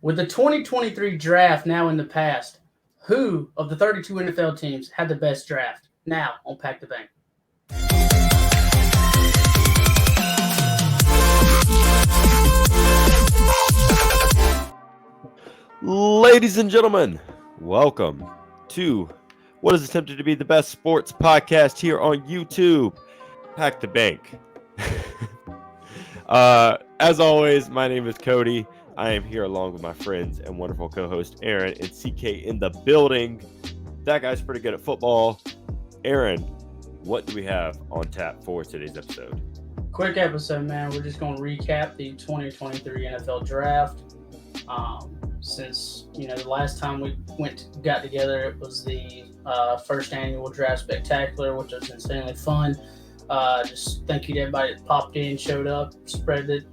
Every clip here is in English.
With the 2023 draft now in the past, who of the 32 NFL teams had the best draft? Now on Pack the Bank. Ladies and gentlemen, welcome to what is attempted to be the best sports podcast here on YouTube, Pack the Bank. As always, my name is Cody. I am here along with my friends and wonderful co-host Aaron and CK in the building. That guy's pretty good at football. Aaron, what do we have on tap for today's episode? Quick episode, man. We're just going to recap the 2023 NFL draft. Since the last time we got together, it was the first annual draft spectacular, which was insanely fun. Just thank you to everybody that popped in, showed up, spread it,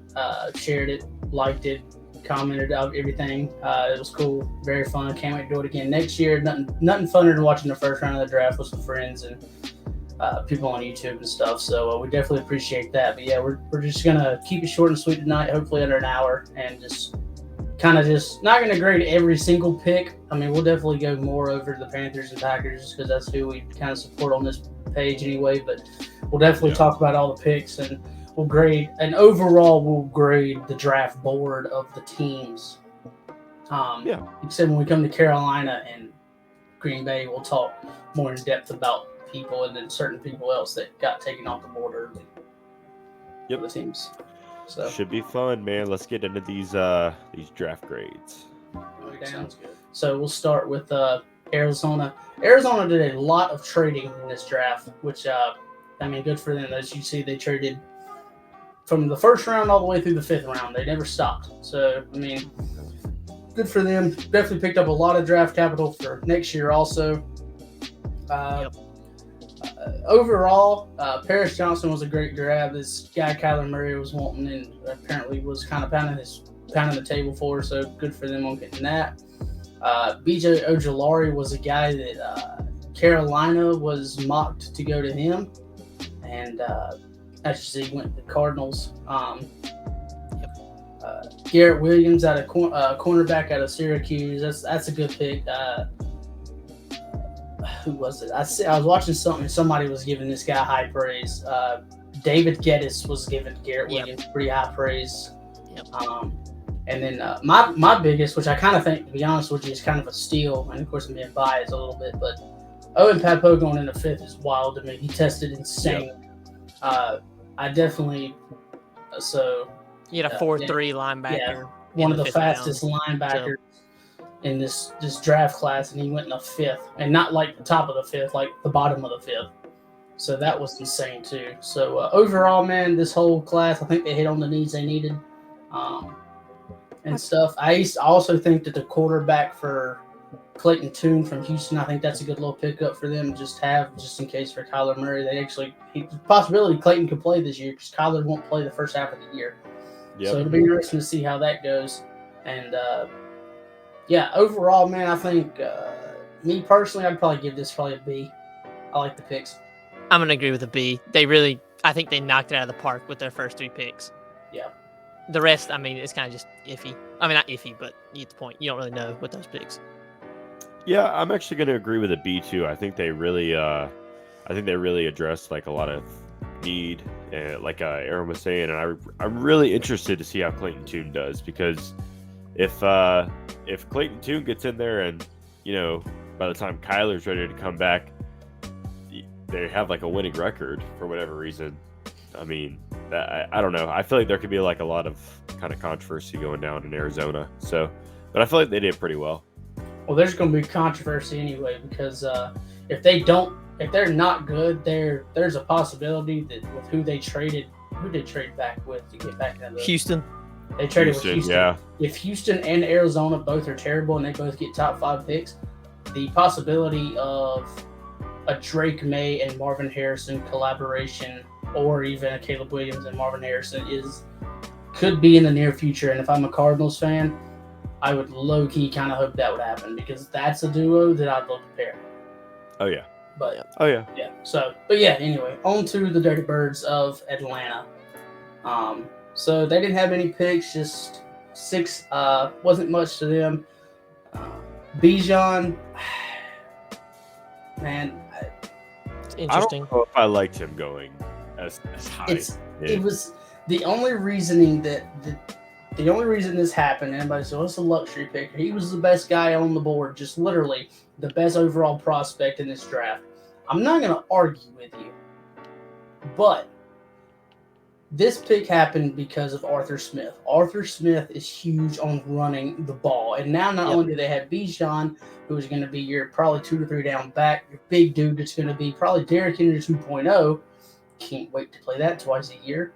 shared it, liked it, commented out everything. It was cool, very fun. Can't wait to do it again next year. Nothing funner than watching the first round of the draft with some friends and people on YouTube and stuff. So we definitely appreciate that. But yeah, we're just gonna keep it short and sweet tonight, hopefully under an hour, and just not going to grade every single pick. I mean, we'll definitely go more over the Panthers and Packers because that's who we kind of support on this page anyway. But we'll definitely talk about all the picks, and we'll grade. And overall, we'll grade the draft board of the teams. Except when we come to Carolina and Green Bay, we'll talk more in depth about people and then certain people else that got taken off the board early. The teams. So should be fun, man. Let's get into these draft grades. Sounds good. So we'll start with Arizona. Arizona did a lot of trading in this draft, which good for them. As you see, they traded from the first round all the way through the fifth round. They never stopped. So good for them. Definitely picked up a lot of draft capital for next year also. Overall, Paris Johnson was a great grab. This guy Kyler Murray was wanting and apparently was kind of pounding the table for, so good for them on getting that. BJ Ojulari was a guy that Carolina was mocked to go to him, and actually he went to the Cardinals. Garrett Williams out of cornerback out of Syracuse. That's a good pick. Who was it? I was watching something. Somebody was giving this guy high praise. David Geddes was giving Garrett Williams pretty high praise. And then my biggest, which I kind of think, to be honest with you, is kind of a steal. And of course, I'm being biased a little bit, but Owen Pappoe going in the fifth is wild to me. He tested insane. I definitely He had a 4.3 linebacker. Yeah, one of the fastest linebackers in this draft class, and he went in the fifth, and not like the top of the fifth, like the bottom of the fifth. So that was insane too. So overall, man, this whole class, I think they hit on the needs they needed, and stuff. I also think that the quarterback for Clayton Tune from Houston, I think that's a good little pickup for them just in case for Kyler Murray. Possibility Clayton could play this year because Kyler won't play the first half of the year. So it'll be interesting to see how that goes. And overall, man, I think me personally, I'd probably give this a B. I like the picks. I'm going to agree with a B. I think they knocked it out of the park with their first three picks. Yeah. The rest, it's kind of just iffy. Not iffy, but you get the point. You don't really know with those picks. Yeah, I'm actually going to agree with a B too. I think they really addressed like a lot of need, like Aaron was saying, and I'm really interested to see how Clayton Tune does, because if Clayton Tune gets in there and by the time Kyler's ready to come back, they have like a winning record for whatever reason. I don't know. I feel like there could be like a lot of kind of controversy going down in Arizona. So, but I feel like they did pretty well. Well, there's going to be controversy anyway, because if they're not good, there's a possibility that with who they trade back with to get back into Houston. They traded with Houston. Yeah. If Houston and Arizona both are terrible and they both get top 5 picks, the possibility of a Drake May and Marvin Harrison collaboration, or even a Caleb Williams and Marvin Harrison, could be in the near future. And if I'm a Cardinals fan, I would low-key kind of hope that would happen, because that's a duo that I'd love to pair. Oh, yeah. But yeah. So, anyway, on to the Dirty Birds of Atlanta. So they didn't have any picks, just 6 wasn't much to them. Bijan, man, It's I interesting. don't know if I liked him going as high. it was the only reasoning that the only reason this happened. Everybody said, "Well, it's a luxury pick." He was the best guy on the board, just literally the best overall prospect in this draft. I'm not going to argue with you, but this pick happened because of Arthur Smith. Arthur Smith is huge on running the ball. And now not only do they have Bijan, who is going to be your probably 2 to 3 down back, your big dude that's going to be probably Derrick Henry 2.0. Can't wait to play that twice a year.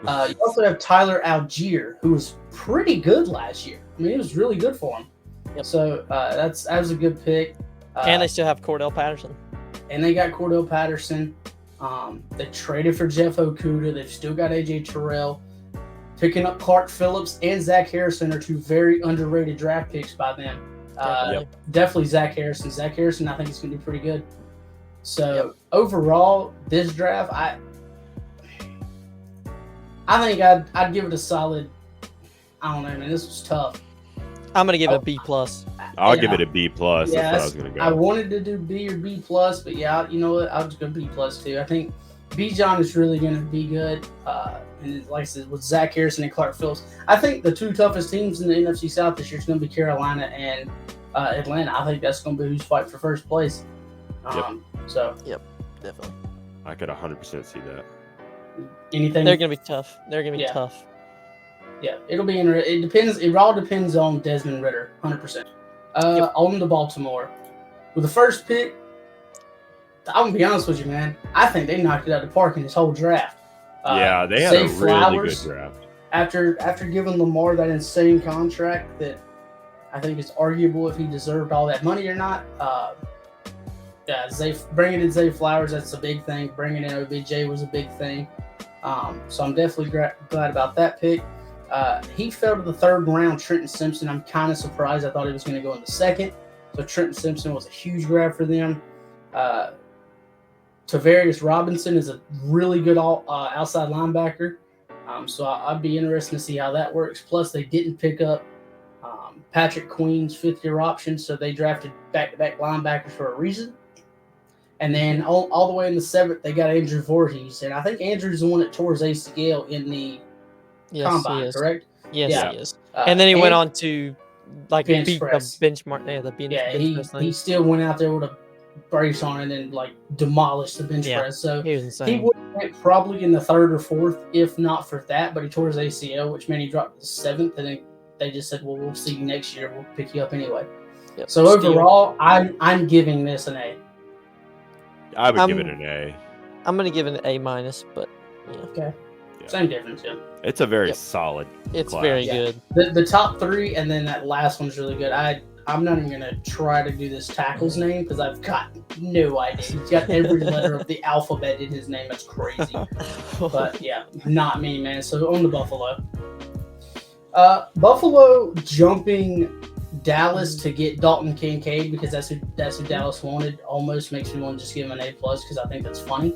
You also have Tyler Algier, who was pretty good last year. I mean, it was really good for him. Yep. So that was a good pick. And they still have Cordell Patterson. And they got Cordell Patterson. They traded for Jeff Okuda. They've still got AJ Terrell. Picking up Clark Phillips and Zach Harrison are 2 very underrated draft picks by them. Definitely Zach Harrison. Zach Harrison, I think, is going to be pretty good. So overall, this draft, I think I'd give it a solid. I don't know, man. This was tough. I'm gonna give it a B plus. I'll give it a B plus. Yeah, that's what I was gonna go. I wanted to do B or B plus, but yeah, you know what? I'll just go B plus too. I think Bijan is really going to be good. And like I said, with Zach Harrison and Clark Phillips, I think the 2 toughest teams in the NFC South this year is going to be Carolina and Atlanta. I think that's going to be who's fighting for first place. Definitely. I could 100% see that. Anything? They're gonna be tough. They're gonna be tough. Yeah, it'll be interesting. It depends. It all depends on Desmond Ridder, 100%. On the Baltimore, with the first pick, I'm gonna be honest with you, man. I think they knocked it out of the park in this whole draft. They had a really good draft. After giving Lamar that insane contract, that I think it's arguable if he deserved all that money or not. Bringing in Zay Flowers, that's a big thing. Bringing in OBJ was a big thing. So I'm definitely glad about that pick. He fell to the 3rd round. Trenton Simpson, I'm kind of surprised. I thought he was going to go in the 2nd. So Trenton Simpson was a huge grab for them. Tavarius Robinson is a really good outside linebacker. So I'd be interested to see how that works. Plus, they didn't pick up Patrick Queen's 5th-year option, so they drafted back-to-back linebackers for a reason. And then all the way in the 7th, they got Andrew Voorhees. And I think Andrew's the one that tore his ACL in the combine, correct? Yes, he is. And then he went on to beat press. the benchmark. The bench press thing. He still went out there with a brace on and then demolished the bench press. So he was insane. He would have went probably in the 3rd or 4th if not for that. But he tore his ACL, which meant he dropped to the 7th. And then they just said, "Well, we'll see you next year. We'll pick you up anyway." Yep. So overall, I'm giving this an A. I would give it an A. I'm gonna give it an A minus, but okay, same difference. Yeah, it's a very solid. It's class. very good. The top 3 and then that last one's really good. I'm not even gonna try to do this tackle's name because I've got no idea. He's got every letter of the alphabet in his name. That's crazy. But yeah, not me, man. So on the Buffalo. Buffalo jumping Dallas to get Dalton Kincaid because that's who Dallas wanted almost makes me want to just give him an A+ because I think that's funny.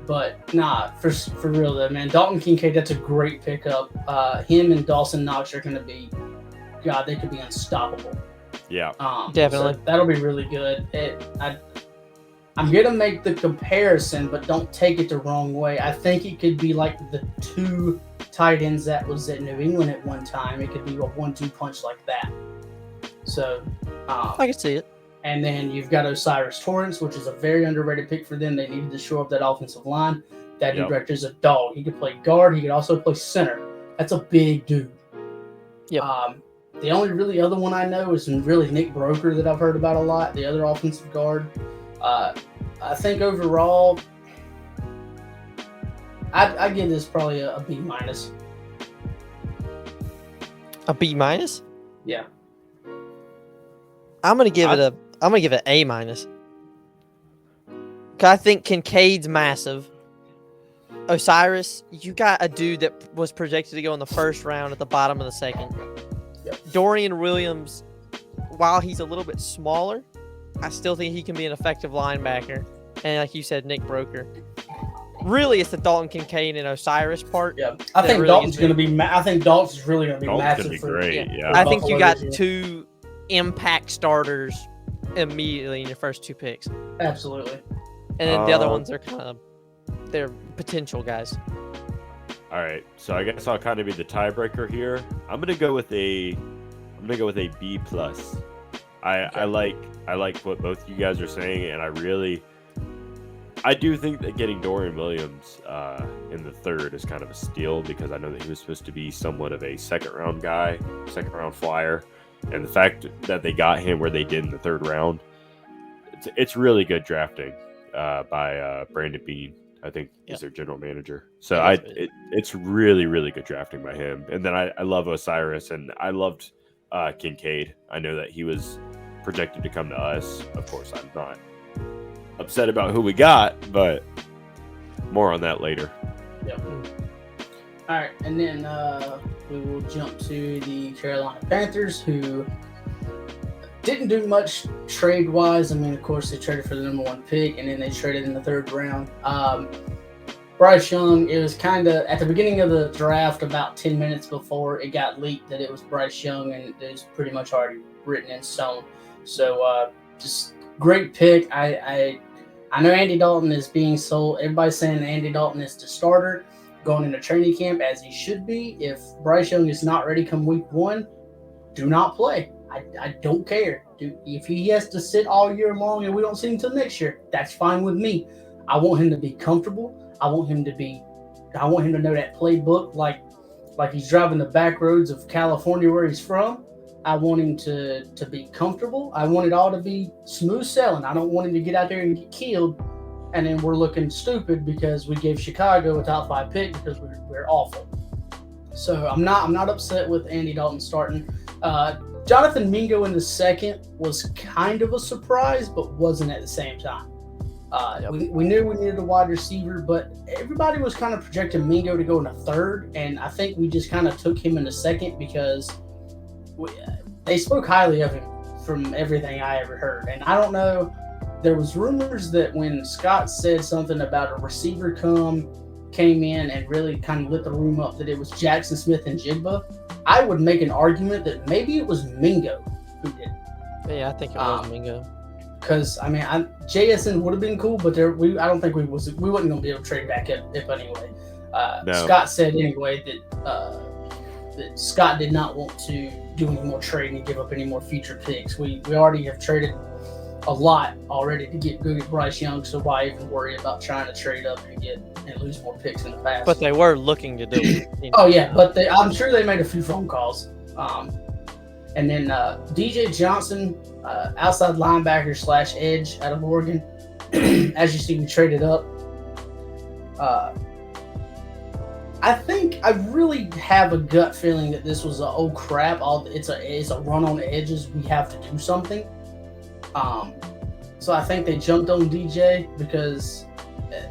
But nah, for real though, man. Dalton Kincaid, that's a great pickup. Him and Dawson Knox are going to be, God, they could be unstoppable. Yeah, definitely. So that'll be really good. I'm going to make the comparison, but don't take it the wrong way. I think it could be like the 2 tight ends that was at New England at one time. It could be a 1-2 punch like that. So I can see it. And then you've got Osiris Torrance, which is a very underrated pick for them. They needed to shore up that offensive line. That dude right there is a dog. He could play guard. He could also play center. That's a big dude. Yep. The only really other one I know is really Nick Broker that I've heard about a lot, the other offensive guard. I think overall, I'd give this probably a B-. A B-? Yeah. I'm gonna give it an A-. Cause I think Kincaid's massive. Osiris, you got a dude that was projected to go in the 1st round at the bottom of the 2nd. Yep. Dorian Williams, while he's a little bit smaller, I still think he can be an effective linebacker. And like you said, Nick Broker. really it's the Dalton Kincaid and Osiris part. Yeah, I That think really Dalton's gets going to be. I think Dalton's really going to be Dalton's massive gonna be for. great. Yeah. I think you Buffalo got this year. 2 impact starters immediately in your first 2 picks, Absolutely. and then the other Um, ones are kind of they're potential guys. All right, so I guess I'll kind of be the tiebreaker here. I'm gonna go with a B plus. I like what both you guys are saying, and I do think that getting Dorian Williams in the third is kind of a steal, because I know that he was supposed to be somewhat of a second round flyer, and the fact that they got him where they did in the third round, it's really good drafting by Brandon Beane, I think is their general manager. So Yeah, that's good. it's really, really good drafting by him. And then I love Osiris, and I loved Kincaid. I know that he was projected to come to us. Of course, I'm not upset about who we got, but more on that later. All right, and then we will jump to the Carolina Panthers, who didn't do much trade-wise. I mean, of course, they traded for the number 1 pick, and then they traded in the third round. Bryce Young, it was kind of at the beginning of the draft, about 10 minutes before it got leaked that it was Bryce Young, and it was pretty much already written in stone. So just great pick. I know Andy Dalton is being sold. Everybody's saying Andy Dalton is the starter going into training camp, as he should be. If Bryce Young is not ready come week 1, do not play. I don't care. If he has to sit all year long and we don't see him until next year, that's fine with me. I want him to be comfortable. I want him to know that playbook like he's driving the back roads of California where he's from. I want him to be comfortable. I want it all to be smooth sailing. I don't want him to get out there and get killed, and then we're looking stupid because we gave Chicago a top 5 pick because we're awful. So I'm not upset with Andy Dalton starting. Jonathan Mingo in the second was kind of a surprise, but wasn't at the same time. We knew we needed a wide receiver, but everybody was kind of projecting Mingo to go in the third, and I think we just kind of took him in the second because they spoke highly of him from everything I ever heard. And I don't know, there was rumors that when Scott said something about a receiver came in and really kind of lit the room up, that it was Jackson Smith and Jigba. I would make an argument that maybe it was Mingo who did it. Yeah, I think it was Mingo. Because I mean, JSN would have been cool, but I don't think we wasn't going to be able to trade back up anyway. No. Scott said anyway that Scott did not want to do any more trading and give up any more future picks. We already have traded a lot already to get good at Bryce Young, so why even worry about trying to trade up and lose more picks in the past? But they were looking to do it. Oh yeah, but I'm sure they made a few phone calls. And then DJ Johnson, outside linebacker / edge out of Oregon. As you see, we traded up. I think I really have a gut feeling that this was oh crap! It's a run on the edges. We have to do something. So I think they jumped on DJ because,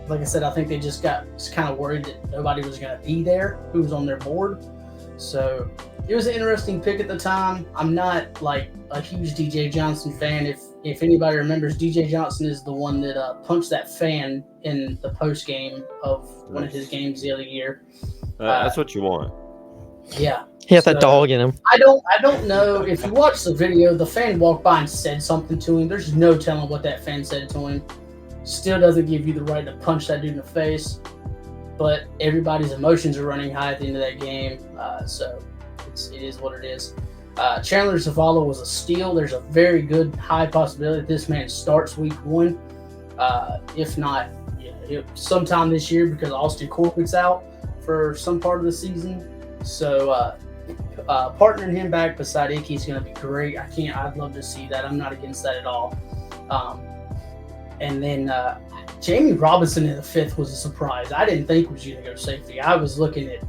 like I said, I think they just got kind of worried that nobody was going to be there who was on their board. So it was an interesting pick at the time. I'm not like a huge DJ Johnson fan. If anybody remembers, DJ Johnson is the one that punched that fan in the post game of one of his games the other year. That's what you want. Yeah. He had that dog in him. I don't know if you watch the video. The fan walked by and said something to him. There's no telling what that fan said to him. Still doesn't give you the right to punch that dude in the face. But everybody's emotions are running high at the end of that game, so it is what it is. Chandler Zavala was a steal. There's a very good high possibility that this man starts week 1, if not sometime this year, because Austin Corbett's out for some part of the season. So partnering him back beside Icky is going to be great. I'd love to see that. I'm not against that at all. And then Jamie Robinson in the 5th was a surprise. I didn't think was going to go safety. I was looking at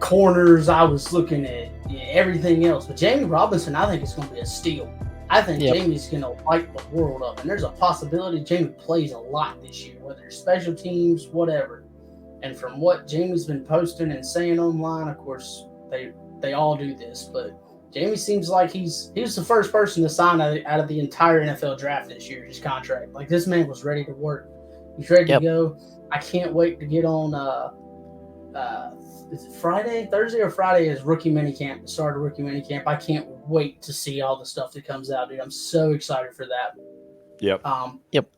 corners. I was looking at everything else. But Jamie Robinson, I think, is going to be a steal. I think Jamie's going to light the world up. And there's a possibility Jamie plays a lot this year, whether it's special teams, whatever. And from what Jamie's been posting and saying online, of course, they all do this. But Jamie seems like he was the first person to sign out of the entire NFL draft this year, his contract. Like, this man was ready to work. He's ready Yep. to go. I can't wait to get on. Is it Friday, Thursday, or Friday is rookie minicamp. The start of rookie minicamp. I can't wait to see all the stuff that comes out, dude. I'm so excited for that. Yep. Yep.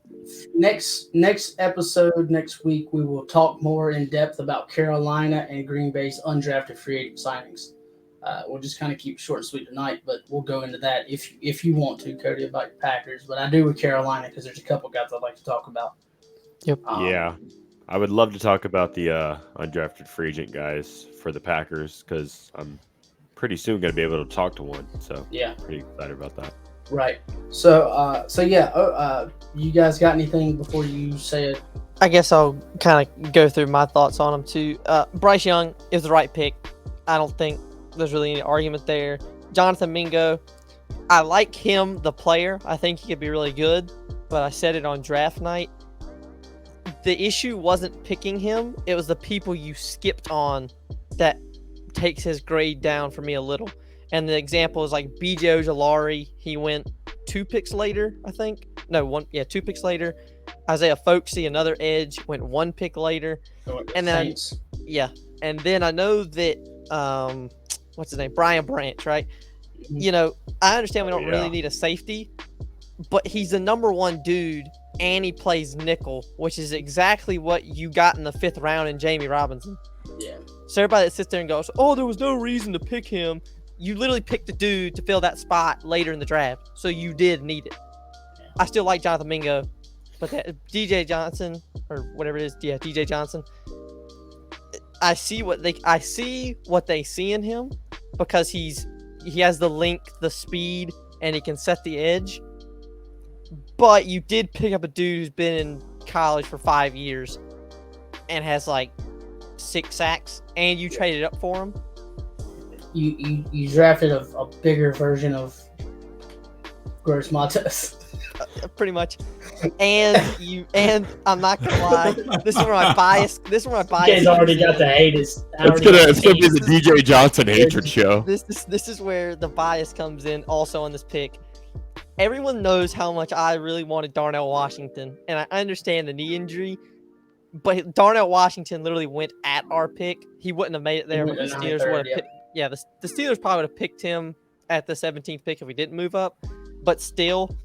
Next episode next week, we will talk more in depth about Carolina and Green Bay's undrafted free agent signings. We'll just kind of keep it short and sweet tonight, but we'll go into that if you want to, Cody, about your Packers. But I do with Carolina because there's a couple guys I'd like to talk about. Yep. Yeah. I would love to talk about the undrafted free agent guys for the Packers because I'm pretty soon going to be able to talk to one. So Yeah. pretty excited about that. Right. So yeah. You guys got anything before you say it? I guess I'll kind of go through my thoughts on him too. Bryce Young is the right pick. I don't think there's really any argument there. Jonathan Mingo, I like him, the player. I think he could be really good, but I said it on draft night. The issue wasn't picking him. It was the people you skipped on that takes his grade down for me a little. And the example is like B.J. Ojulari. He went 2 picks later, I think. No, 2 picks later. Isaiah Folksy, another edge, went 1 pick later. And then, and then I know that, what's his name? Brian Branch, right? You know, I understand we don't really need a safety, but he's the number 1 dude, and he plays nickel, which is exactly what you got in the 5th round in Jamie Robinson. Yeah. So everybody that sits there and goes, oh, there was no reason to pick him. You literally picked a dude to fill that spot later in the draft, so you did need it. I still like Jonathan Mingo, but that DJ Johnson, or whatever it is, DJ Johnson, I see what they see in him because he has the length, the speed, and he can set the edge. But you did pick up a dude who's been in college for 5 years and has like 6 sacks, and you traded up for him. You drafted a bigger version of Gross Matos. Pretty much. And I'm not gonna lie, this is where my bias. You guys already got the haters. It's gonna be the DJ Johnson hatred show. This is where the bias comes in. Also on this pick, everyone knows how much I really wanted Darnell Washington, and I understand the knee injury. But Darnell Washington literally went at our pick. He wouldn't have made it there, but the Steelers would have picked. Yeah, the Steelers probably would have picked him at the 17th pick if we didn't move up. But still,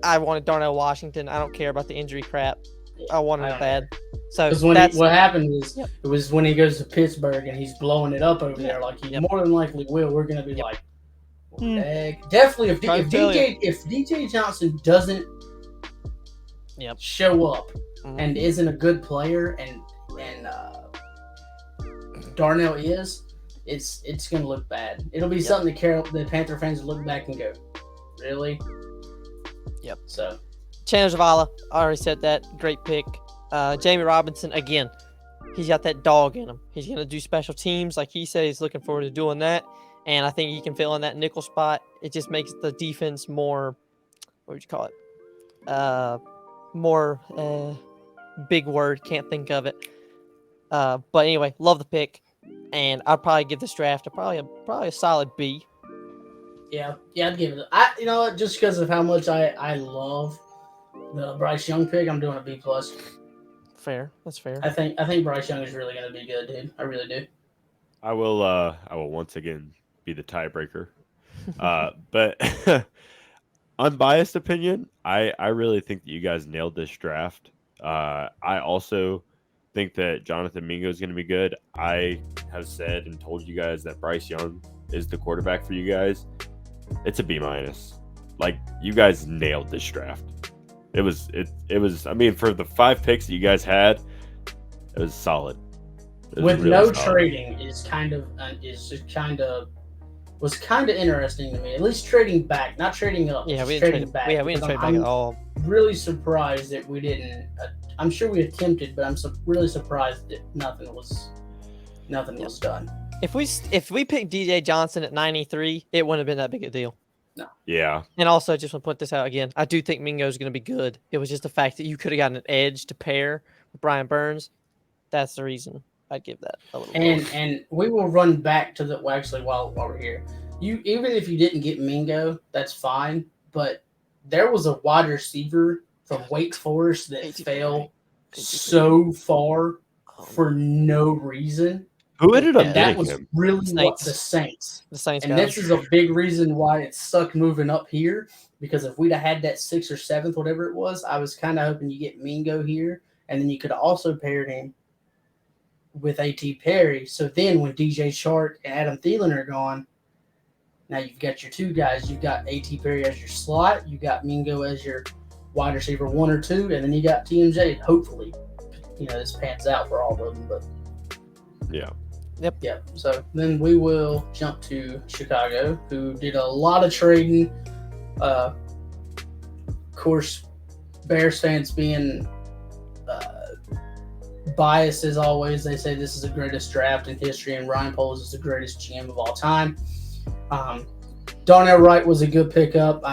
I wanted Darnell Washington. I don't care about the injury crap. I wanted it bad. So what happened is it was when he goes to Pittsburgh and he's blowing it up over there like he more than likely will. We're gonna be like, definitely if DJ Johnson doesn't show up and isn't a good player and Darnell is, it's gonna look bad. It'll be something the Panther fans look back and go, really? Yep. So Chandler Zavala, I already said that. Great pick. Jamie Robinson, again, he's got that dog in him. He's going to do special teams. Like he said, he's looking forward to doing that. And I think he can fill in that nickel spot. It just makes the defense more, what would you call it? More, big word, can't think of it. But anyway, love the pick. And I'd probably give this draft probably a solid B. Yeah, I'd give it. Just because of how much I love the Bryce Young pick, I'm doing a B+. Fair, that's fair. I think Bryce Young is really going to be good, dude. I really do. I will once again be the tiebreaker. But unbiased opinion, I really think that you guys nailed this draft. I also think that Jonathan Mingo is going to be good. I have said and told you guys that Bryce Young is the quarterback for you guys. It's a B-. Like, you guys nailed this draft. It was. I mean, for the 5 picks that you guys had, it was solid. With really no solid. Trading was kind of interesting to me. At least trading back, not trading up. Yeah, we didn't trade back. Yeah, we didn't trade back at all. Really surprised that we didn't. I'm sure we attempted, but I'm really surprised that nothing was done. If we picked DJ Johnson at 93, it wouldn't have been that big a deal. No. Yeah. And also, just want to point this out again. I do think Mingo is going to be good. It was just the fact that you could have gotten an edge to pair with Brian Burns. That's the reason I'd give that a little. And we will run back to while we're here. Even if you didn't get Mingo, that's fine. But there was a wide receiver from Wake Forest that fell so far for no reason. Who ended up And that getting was him? really what Saints. the Saints. The Saints And got this him. is a big reason why it sucked moving up here. Because if we'd have had that 6th or 7th, whatever it was, I was kind of hoping you get Mingo here, and then you could have also paired him with A.T. Perry. So then when DJ Chark and Adam Thielen are gone, now you've got your two guys. You've got A.T. Perry as your slot. You got Mingo as your wide receiver 1 or 2, and then you got TMJ. Hopefully, this pans out for all of them. But Yeah. yeah. So then we will jump to Chicago, who did a lot of trading. Of course, Bears fans being biased as always, they say this is the greatest draft in history, and Ryan Poles is the greatest GM of all time. Darnell Wright was a good pickup.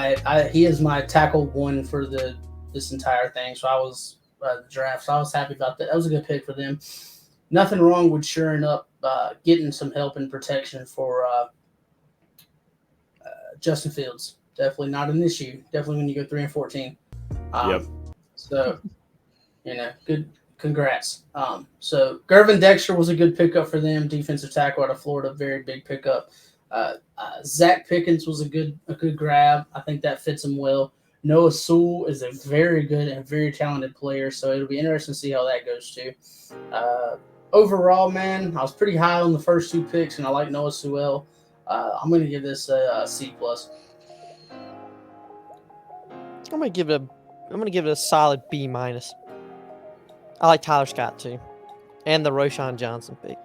He is my tackle 1 for this entire thing. So I was the draft. So I was happy about that. That was a good pick for them. Nothing wrong with shoring up, getting some help and protection for Justin Fields. Definitely not an issue. Definitely when you go 3-14. Yep. So, good. Congrats. So Gervin Dexter was a good pickup for them. Defensive tackle out of Florida, very big pickup. Zach Pickens was a good grab. I think that fits him well. Noah Sewell is a very good and very talented player, so it'll be interesting to see how that goes too. Overall, man, I was pretty high on the first 2 picks, and I like Noah Sewell. I'm going to give this a C+. I'm gonna give it a solid B-. I like Tyler Scott too, and the Roshan Johnson pick.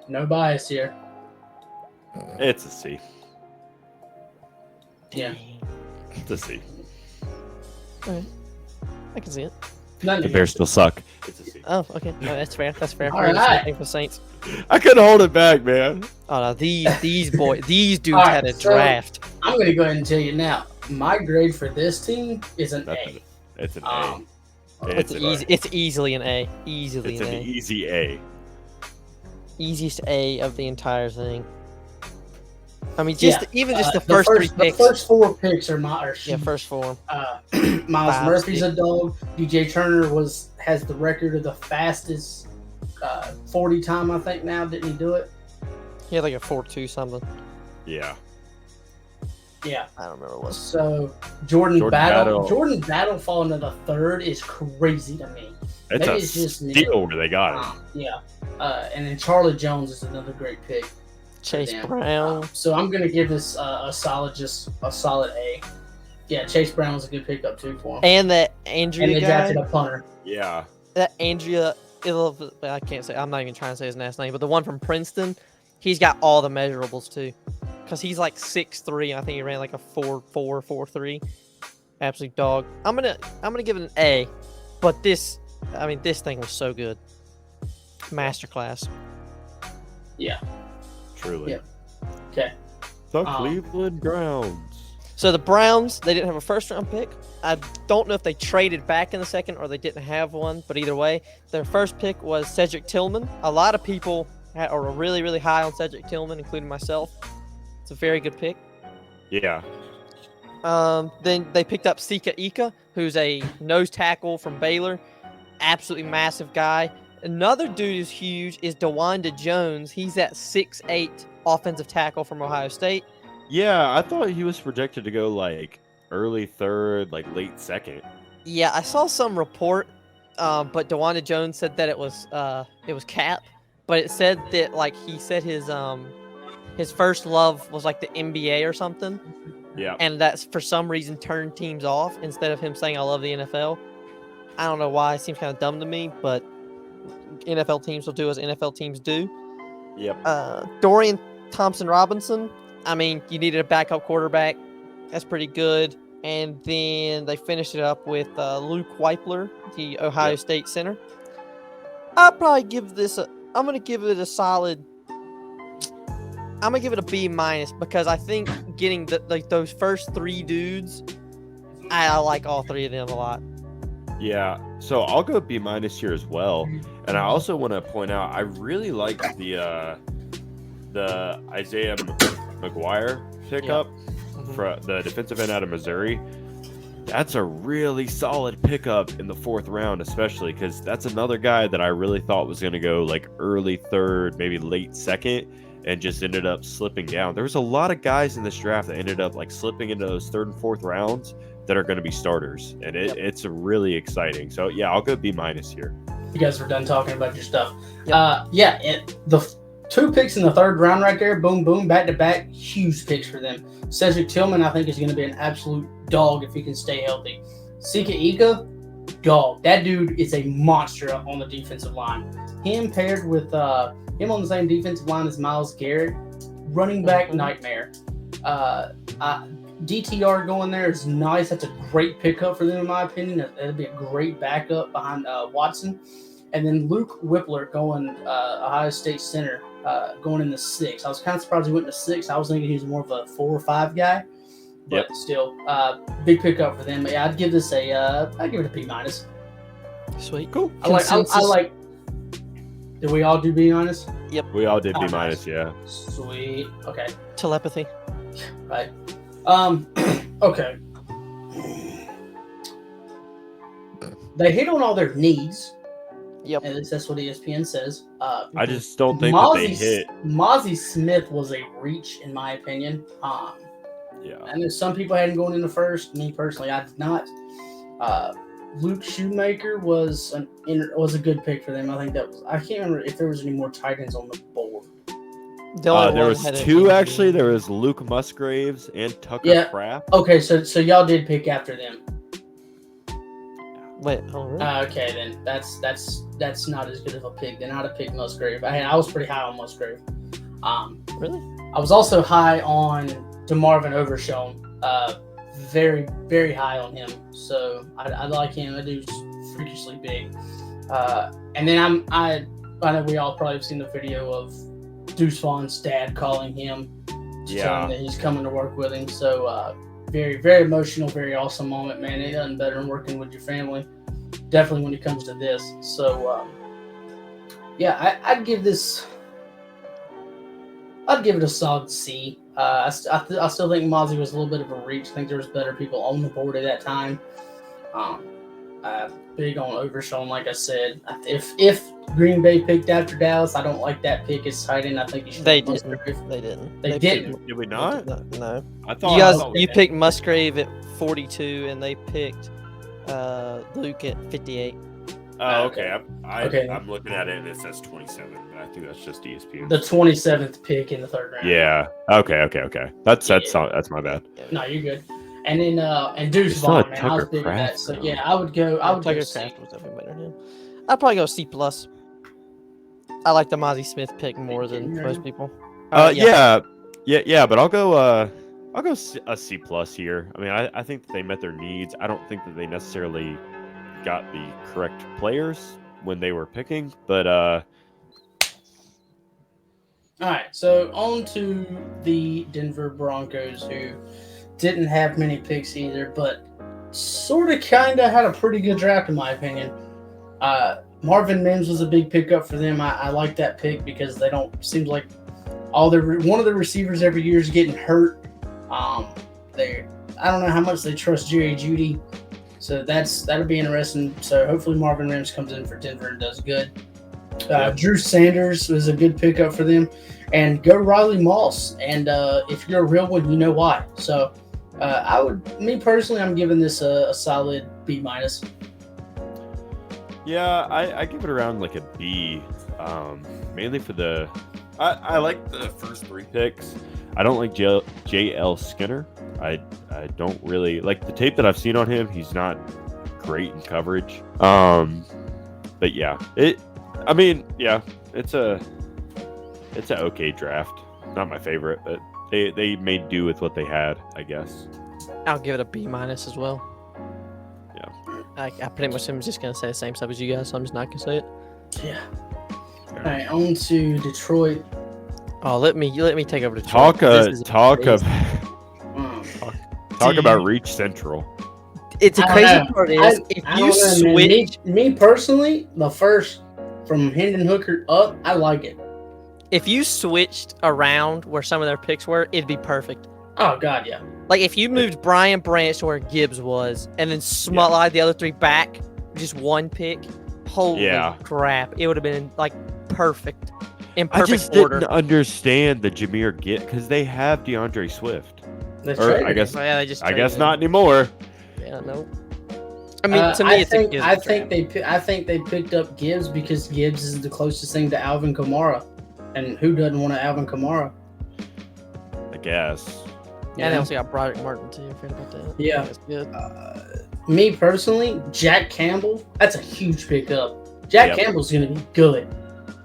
No bias here. It's a C. Yeah. It's a C. Alright. I can see it. None The Bears still suck. It's a C. Oh, okay. No, that's fair. That's fair. All right. Thank the Saints. I couldn't hold it back, man. Oh no, these dudes All right, had a so- draft. I'm going to go ahead and tell you now. My grade for this team is an A. It's an A. Um, It's easily an A. Easily It's an an A. easy A. Easiest A of the entire thing. I mean, Yeah, the first 3 picks. The first 4 picks are Yeah, first 4. Miles 5, Murphy's 6. a dog. DJ Turner has the record of the fastest 40 time, I think now. Didn't he do it? He had like a 4.2 something. Yeah. Yeah. I don't remember what it was. So Jordan Battle falling to the 3rd is crazy to me. It's Maybe a it's just me. steal where they got him. Yeah. And then Charlie Jones is another great pick. Chase Damn. Brown. So I'm gonna give this a solid A. Yeah, Chase Brown was a good pickup too for him. And that And Andrea they guy. drafted a punter. Yeah. That Andrea, I can't say. I'm not even trying to say his last name, but the one from Princeton, he's got all the measurables too, because he's like 6'3", and I think he ran like a 4.4, 4.3. Absolute dog. I'm gonna give it an A, but this thing was so good. Masterclass. Yeah. Truly. Yep. Okay. The Cleveland Browns. So the Browns, they didn't have a first-round pick. I don't know if they traded back in the second or they didn't have one, but either way, their first pick was Cedric Tillman. A lot of people are really, really high on Cedric Tillman, including myself. It's a very good pick. Yeah. Then they picked up Sika Ika, who's a nose tackle from Baylor. Absolutely massive guy. Another dude who's huge is DeWanda Jones. He's that 6'8" offensive tackle from Ohio State. Yeah, I thought he was projected to go like early 3rd, like late 2nd. Yeah, I saw some report, but DeWanda Jones said that it was cap, but it said that like he said his first love was like the NBA or something, Yeah. and that's for some reason turned teams off instead of him saying I love the NFL. I don't know why. It seems kind of dumb to me, but NFL teams will do as NFL teams do. Yep. Dorian Thompson-Robinson. I mean, you needed a backup quarterback. That's pretty good. And then they finished it up with Luke Weipler, the Ohio State center. I'll probably give this I'm going to give it a solid. I'm going to give it a B- because I think getting those first 3 dudes, I like all 3 of them a lot. Yeah. So I'll go B- here as well. And I also want to point out I really like the Isaiah McGuire pickup for the defensive end out of Missouri. That's a really solid pickup in the 4th round, especially because that's another guy that I really thought was going to go like early 3rd, maybe late 2nd, and just ended up slipping down. There was a lot of guys in this draft that ended up like slipping into those 3rd and 4th rounds that are going to be starters, and it's really exciting. So yeah, I'll go B- here. You guys were done talking about your stuff. Yep. The 2 picks in the 3rd round right there, boom, boom, back to back, huge picks for them. Cedric Tillman, I think, is going to be an absolute dog if he can stay healthy. Sika Ika, dog. That dude is a monster on the defensive line. Him paired with him on the same defensive line as Myles Garrett, running back nightmare. DTR going there is nice. That's a great pickup for them, in my opinion. That'd be a great backup behind Watson. And then Luke Whippler going Ohio State center, going in the 6th. I was kind of surprised he went in the 6th. I was thinking he was more of a 4 or 5 guy. But still, big pickup for them. But yeah, I'd give this I'd give it a B-. Sweet. Cool. I like. Did we all do B-? Yep. We all did B-, nice. yeah. Sweet. Okay. Telepathy. Right. Okay. They hit on all their needs. Yep. At least that's what ESPN says. I just don't think that they hit. Mozzie Smith was a reach, in my opinion. Yeah. I know some people had him going in the 1st. Me personally, I did not. Luke Shoemaker was a good pick for them. I think I can't remember if there was any more tight ends on the board. There was 2 actually. There was Luke Musgraves and Tucker Kraft. Okay, so y'all did pick after them. Wait, oh really? Okay, then that's not as good of a pick. Then I'd have picked Musgrave. I was pretty high on Musgrave. Really? I was also high on DeMarvin Overshown. Very, very high on him. So I like him. That dude's freakishly big. And then I know we all probably have seen the video of Deuce Vaughn's dad calling him to tell him that he's coming to work with him. So very, very emotional, very awesome moment, man. It doesn't better than working with your family. Definitely when it comes to this. So I'd give this. I'd give it a solid C. I still think Mozzie was a little bit of a reach. I think there was better people on the board at that time. Big on Overshown, like I said. If Green Bay picked after Dallas, I don't like that pick as tight end. I think you should. They didn't. They didn't. They didn't. Did we not? No. I thought you picked Musgrave at 42, and they picked Luke at 58. Oh, okay. Okay. I'm looking at it and it says 27, but I think that's just ESPN. The 27th pick in the 3rd round. Yeah. Okay. That's my bad. No, you're good. And then and Deuce Vaughn, man, I was big at that. So yeah, I would go. Tucker Kraft was definitely better than him. I'd probably go C+. I like the Mozzie Smith pick more than most people. Yeah, but I'll go a C+ here. I mean, I think that they met their needs. I don't think that they necessarily got the correct players when they were picking, but all right, so on to the Denver Broncos, who didn't have many picks either, but sort of kind of had a pretty good draft in my opinion. Marvin Mims was a big pickup for them. I like that pick because they don't seems like one of the receivers every year is getting hurt. I don't know how much they trust Jerry Jeudy. So that'll be interesting. So hopefully Marvin Mims comes in for Denver and does good. Drew Sanders was a good pickup for them. And go Riley Moss. And if you're a real one, you know why. So me personally, I'm giving this a solid B-. Yeah, I give it around like a B. Mainly for I like the first 3 picks. I don't like J.L. Skinner. I don't really like the tape that I've seen on him. He's not great in coverage. But yeah, it's an okay draft. Not my favorite, but they made do with what they had, I guess. I'll give it a B- as well. Yeah. I pretty much am just gonna say the same stuff as you guys, so I'm just not gonna say it. Yeah. All right, on to Detroit. Oh, let me take over Detroit. Talk about Reach Central. It's a crazy part is if you switch. Me personally, the first from Hendon Hooker up, I like it. If you switched around where some of their picks were, it'd be perfect. Oh God, yeah. Like if you moved Brian Branch to where Gibbs was, and then slide the other three back, just one pick. Holy crap! It would have been like perfect in perfect I just order. didn't understand the Jameer because they have DeAndre Swift. I guess not anymore. Yeah, no. I mean, to me, I think they picked up Gibbs because Gibbs is the closest thing to Alvin Kamara, and who doesn't want an Alvin Kamara? I guess. Yeah, and they also got Broderick Martin too. I forgot about that. Yeah, that's good. Me personally, Jack Campbell, that's a huge pickup. Jack Campbell's going to be good.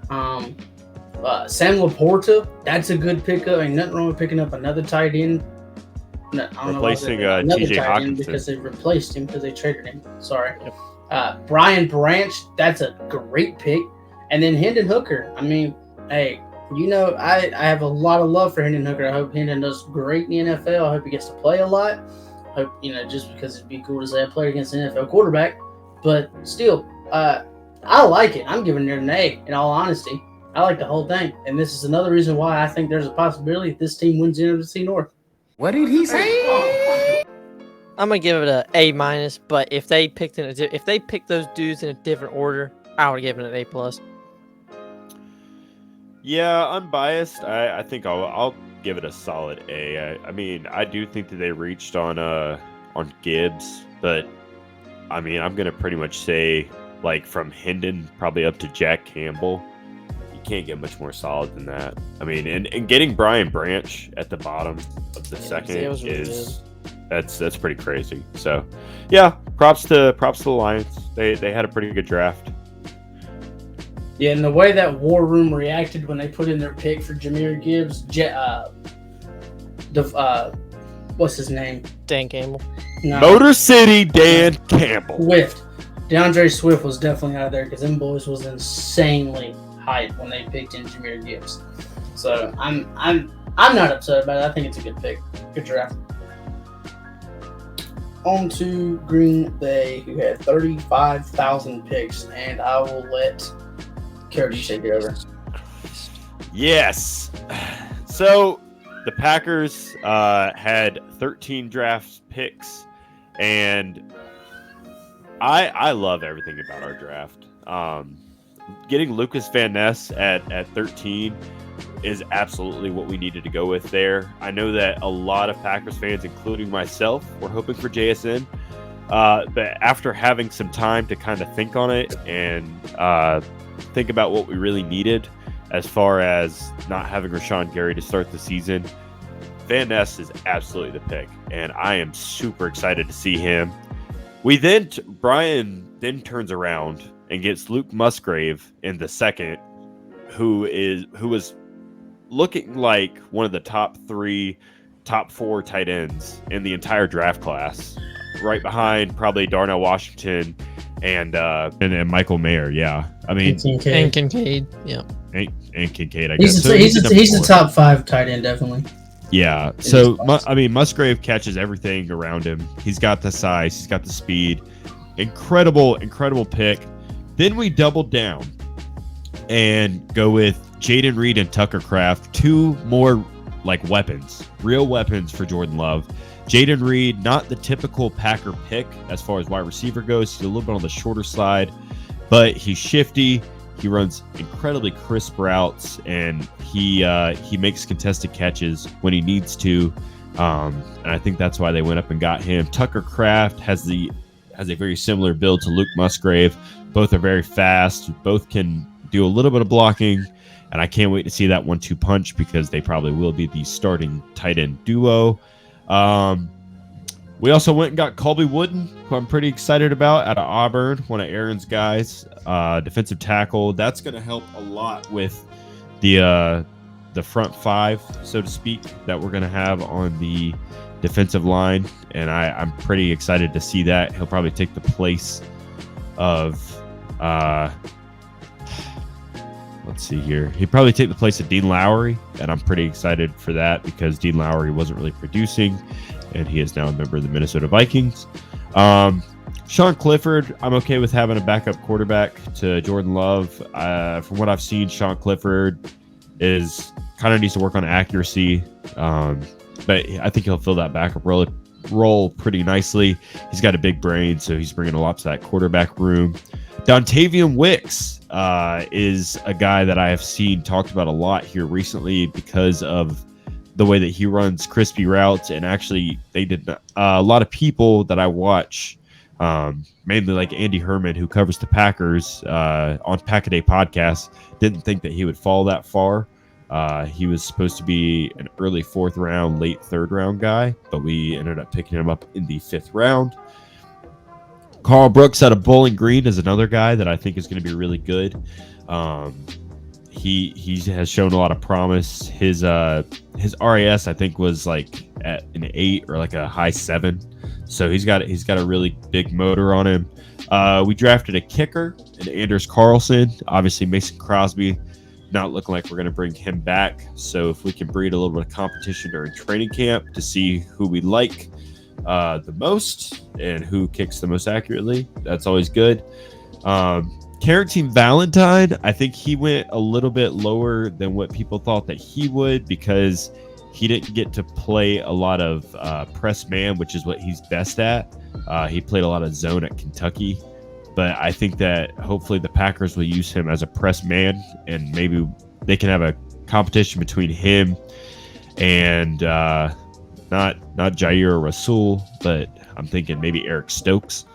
Sam Laporta, that's a good pickup. Ain't nothing wrong with picking up another tight end. No, replacing TJ Hawkinson because they replaced him because they traded him. Sorry. Yep. Brian Branch, that's a great pick. And then Hendon Hooker. I mean, hey, I have a lot of love for Hendon Hooker. I hope Hendon does great in the NFL. I hope he gets to play a lot. I hope, just because it'd be cool to say I played against an NFL quarterback. But still, I like it. I'm giving it an A, in all honesty. I like the whole thing. And this is another reason why I think there's a possibility this team wins the NFC North. What did he say? I'm gonna give it a A-, but if they picked those dudes in a different order, I would give it an A+. Yeah, unbiased. I think I'll give it a solid A. I mean, I do think that they reached on Gibbs, but I mean, I'm gonna pretty much say like from Hendon probably up to Jack Campbell. You can't get much more solid than that. I mean, and getting Brian Branch at the bottom of the second is that's pretty crazy. So, yeah, props to the Lions. They had a pretty good draft. Yeah, and the way that War Room reacted when they put in their pick for Jahmyr Gibbs, what's his name? Dan Campbell. No. Motor City Dan Campbell. Swift. DeAndre Swift was definitely out of there because them boys was insanely hyped when they picked in Jahmyr Gibbs. So I'm not upset about it. I think it's a good pick. Good draft. On to Green Bay, who had 35,000 picks, and I will let Cody take it over. Yes. So the Packers had 13 draft picks, and I love everything about our draft. Getting Lucas Van Ness at 13 is absolutely what we needed to go with there. I know that a lot of Packers fans, including myself, were hoping for JSN. But after having some time to kind of think on it and think about what we really needed as far as not having Rashawn Gary to start the season, Van Ness is absolutely the pick. And I am super excited to see him. Brian then turns around and gets Luke Musgrave in the second, who was looking like one of the top 4 tight ends in the entire draft class, right behind probably Darnell Washington and Michael Mayer. Yeah, I mean Kincaid. Yeah, and Kincaid. I guess he's a top 5 tight end, definitely. Yeah. So Musgrave catches everything around him. He's got the size. He's got the speed. Incredible pick. Then we doubled down and go with Jaden Reed and Tucker Kraft, 2 more like weapons, real weapons for Jordan Love. Jaden Reed, not the typical Packer pick as far as wide receiver goes. He's a little bit on the shorter side, but he's shifty. He runs incredibly crisp routes, and he makes contested catches when he needs to. And I think that's why they went up and got him. Tucker Kraft has a very similar build to Luke Musgrave. Both are very fast. Both can do a little bit of blocking, and I can't wait to see that 1-2 punch because they probably will be the starting tight end duo. We also went and got Colby Wooden, who I'm pretty excited about, out of Auburn, one of Aaron's guys, defensive tackle. That's going to help a lot with the front 5, so to speak, that we're going to have on the defensive line, and I'm pretty excited to see that. He'll probably take the place of let's see here. He'd probably take the place of Dean Lowry, and I'm pretty excited for that because Dean Lowry wasn't really producing, and he is now a member of the Minnesota Vikings. Sean Clifford, I'm okay with having a backup quarterback to Jordan Love. From what I've seen, Sean Clifford is kind of needs to work on accuracy. but I think he'll fill that backup role pretty nicely. He's got a big brain, so he's bringing a lot to that quarterback room. Dontavian Wicks is a guy that I have seen talked about a lot here recently because of the way that he runs crispy routes. And actually, they did a lot of people that I watch, mainly like Andy Herman, who covers the Packers on Pack-A-Day podcast, didn't think that he would fall that far. He was supposed to be an early 4th round, late 3rd round guy, but we ended up picking him up in the 5th round. Carl Brooks out of Bowling Green is another guy that I think is going to be really good. He has shown a lot of promise. His RAS I think was like at an 8 or like a high 7, so he's got a really big motor on him. We drafted a kicker, and Anders Carlson. Obviously, Mason Crosby not looking like we're going to bring him back. So if we can breed a little bit of competition during training camp to see who we like the most and who kicks the most accurately, that's always good. Carrington Valentine, I think he went a little bit lower than what people thought that he would because he didn't get to play a lot of press man, which is what he's best at. He played a lot of zone at Kentucky, but I think that hopefully the Packers will use him as a press man, and maybe they can have a competition between him and not Jair or Rasul, but I'm thinking maybe Eric Stokes.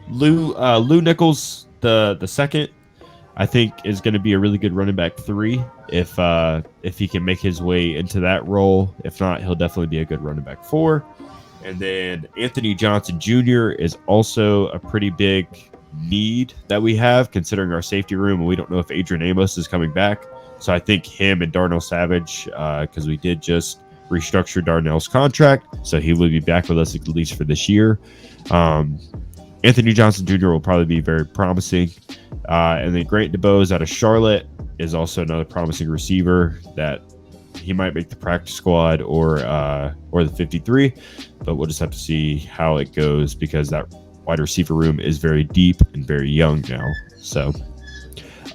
Lou Nichols, the second, I think is going to be a really good running back 3 if he can make his way into that role. If not, he'll definitely be a good running back 4. And then Anthony Johnson Jr. is also a pretty big need that we have, considering our safety room, and we don't know if Adrian Amos is coming back. So I think him and Darnell Savage, because we did just restructure Darnell's contract, so he will be back with us at least for this year. Anthony Johnson Jr. will probably be very promising. And then Grant DeBose out of Charlotte is also another promising receiver that he might make the practice squad or the 53, but we'll just have to see how it goes because that wide receiver room is very deep and very young now. So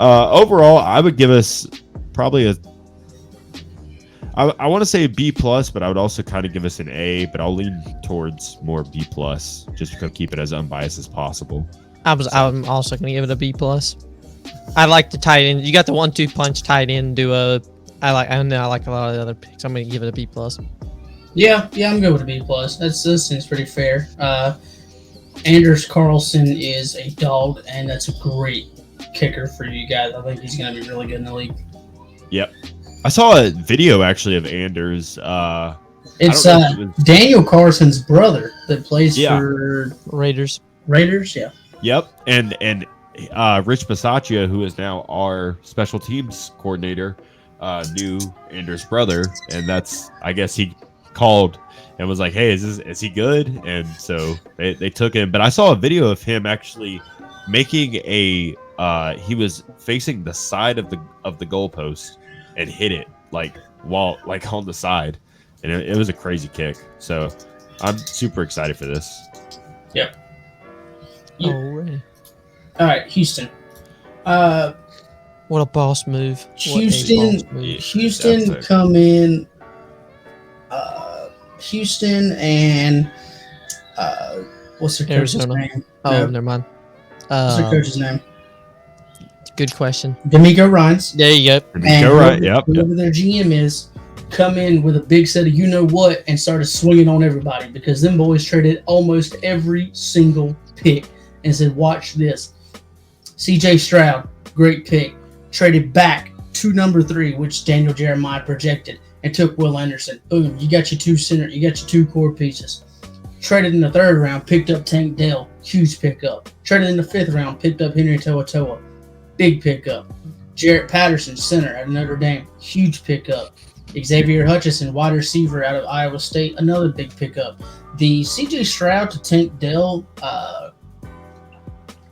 overall, I would give us probably I want to say a B+, but I would also kind of give us an A, but I'll lean towards more B+, just to keep it as unbiased as possible. I'm also going to give it a B+. I like the tight end. You got the 1-2 punch tight end duo. I like a lot of the other picks. I'm going to give it a B+. Yeah, I'm good with a B+. That seems pretty fair. Anders Carlson is a dog, and that's a great kicker for you guys. I think he's going to be really good in the league. Yep. I saw a video actually of Anders. It's Daniel Carson's brother that plays for Raiders. Yeah. Yep. And Rich Bisaccia, who is now our special teams coordinator, knew Anders' brother, and that's, I guess, he called and was like, "Hey, is he good?" And so they took him. But I saw a video of him actually making he was facing the side of the goalpost and hit it on the side, and it was a crazy kick. So I'm super excited for this. Yeah. Alright. All right, Houston. What a boss move. Houston come in. Houston and what's their coach's name? Never mind. What's their coach's name? Good question. D'Amico Ryans. There you go. Whoever their GM is, come in with a big set of you know what and started swinging on everybody because them boys traded almost every single pick and said, "Watch this." CJ Stroud, great pick, traded back to number 3, which Daniel Jeremiah projected, and took Will Anderson. Boom, you got your 2 center, you got your 2 core pieces. Traded in the 3rd round, picked up Tank Dell, huge pickup. Traded in the 5th round, picked up Henry To'oTo'o, big pickup. Jarrett Patterson, center out of Notre Dame, huge pickup. Xavier Hutchinson, wide receiver out of Iowa State, another big pickup. The CJ Stroud to Tank Dell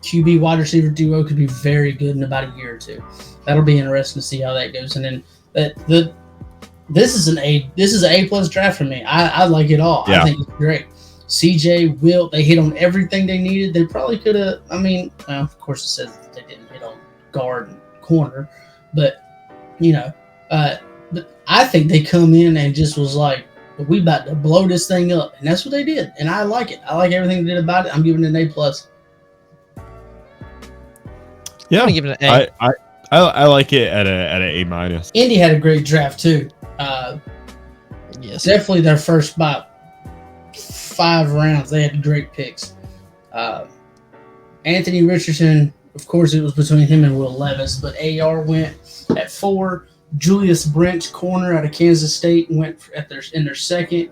QB wide receiver duo could be very good in about a year or 2. That'll be interesting to see how that goes. And then this is an A+ draft for me. I like it all. Yeah. I think it's great. CJ, Will, they hit on everything they needed. They probably could have. I mean, of course, it says that they didn't hit on guard and corner, but but I think they come in and just was like, we about to blow this thing up, and that's what they did. And I like it. I like everything they did about it. I'm giving it an A+. I'm gonna give it an A. I like it at an A-. Indy had a great draft too. Yes. Definitely their first about 5 rounds, they had great picks. Anthony Richardson, of course, it was between him and Will Levis, but AR went at 4. Julius Brent, corner out of Kansas State, went in their second.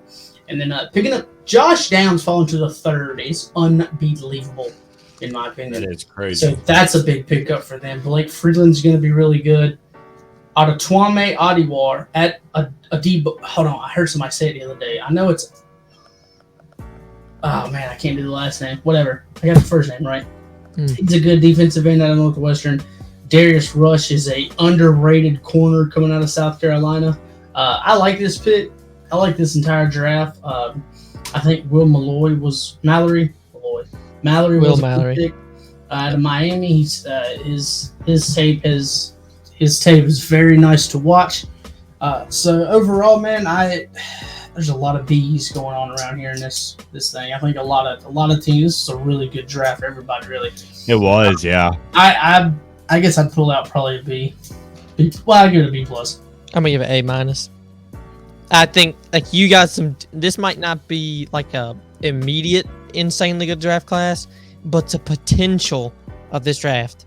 And then picking up Josh Downs falling to the 3rd is unbelievable, in my opinion. That is crazy. So that's a big pickup for them. Blake Friedland's going to be really good. Adetomiwa Adiwar at Adibo. Hold on, I heard somebody say it the other day. I know it's. Oh man, I can't do the last name. Whatever, I got the first name right. He's a good defensive end out of Northwestern. Darius Rush is a underrated corner coming out of South Carolina. I like this pick. I like this entire draft. I think Mallory was a good pick out of Miami. He's his tape is very nice to watch. So overall, man, there's a lot of B's going on around here in this thing. I think a lot of teams. This is a really good draft for everybody. Really, it was, yeah. I guess I'd pull out probably a B. Well, I give it a B+. I'm gonna give it A-. I think like you got some. This might not be like a immediate insanely good draft class, but the potential of this draft.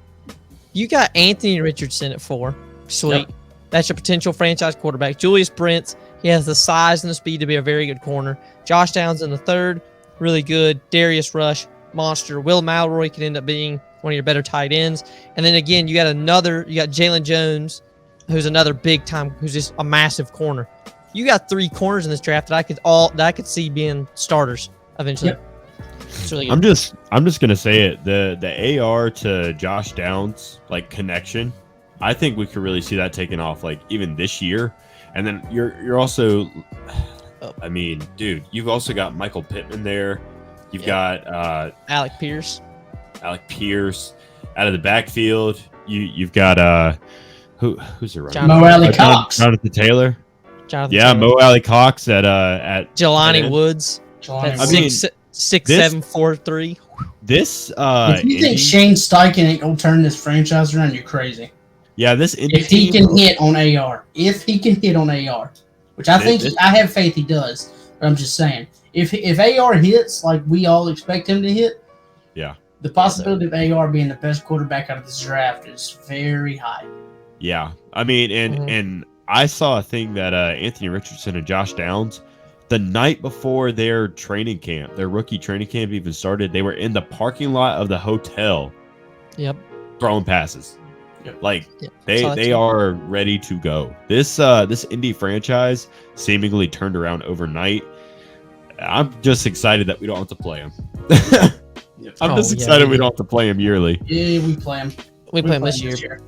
You got Anthony Richardson at 4. Sweet. Yep. That's your potential franchise quarterback. Julius Brents, he has the size and the speed to be a very good corner. Josh Downs in the 3rd, really good. Darius Rush, monster. Will Mallory could end up being one of your better tight ends. And then again, you got Jalen Jones, who's another big time, who's just a massive corner. You got 3 corners in this draft that I could see being starters eventually. Yep. It's really I'm good. just gonna say it. The AR to Josh Downs like connection, I think we could really see that taking off like even this year. And then you're also, I mean, dude, you've also got Michael Pittman there. You've got Alec Pierce out of the backfield. You've got who's the running? Mo Alley Cox. Jonathan Taylor. Jonathan Yeah, Taylor. Mo Alley Cox at Jelani Woods. Jelani That's Woods. 6'7", 4'3". this. If you think Shane Steichen ain't gonna turn this franchise around, you're crazy. Yeah, this Indy If he team, can hit on AR, which I think I have faith he does, but I'm just saying, if AR hits like we all expect him to hit, yeah, the possibility of AR being the best quarterback out of this draft is very high. yeah. I mean, and I saw a thing that Anthony Richardson and Josh Downs, the night before their training camp, their rookie training camp even started, they were in the parking lot of the hotel. Yep. Throwing passes. Yep. Like Yep. they are ready to go. This Indy franchise seemingly turned around overnight. I'm just excited that we don't have to play them. I'm just excited we don't have to play them yearly. Yeah, we play him. We play him this him year.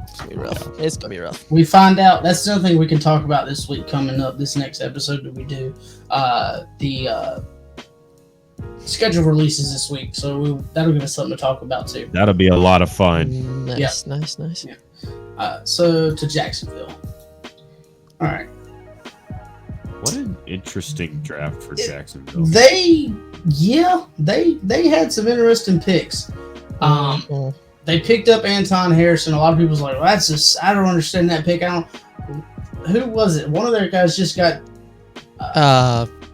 It's gonna be rough. It's gonna be rough. We find out. That's another thing we can talk about this week coming up. This next episode that we do, the schedule releases this week, so that'll give us something to talk about too. That'll be a lot of fun. Nice, nice. Yeah. So to Jacksonville. All right. What an interesting draft for Jacksonville. They had some interesting picks. They picked up Anton Harrison. A lot of people's like, well, that's just, I don't understand that pick. Who was it? One of their guys just got.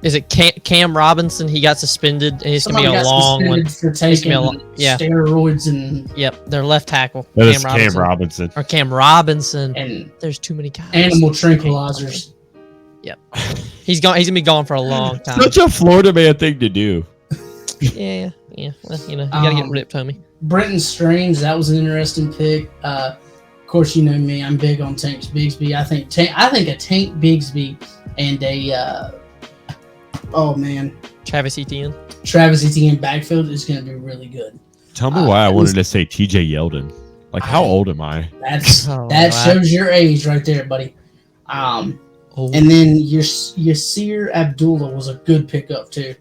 Is it Cam Robinson? He got suspended, and he's gonna be a long one. For taking steroids and. Yep, their left tackle. That is Cam Robinson. Or Cam Robinson. And there's too many guys. Animal tranquilizers. Yep. He's gone. He's gonna be gone for a long time. Such a Florida man thing to do. Yeah. Well, you gotta get ripped, homie. Brenton Strange, that was an interesting pick. Of course, you know me, I'm big on Tank Bigsby. I think a Tank Bigsby and a Travis Etienne backfield is going to be really good. Tell me why I wanted to say TJ Yeldon. Like, how old am I? That shows your age right there, buddy. And then Yasir Abdullah was a good pickup too.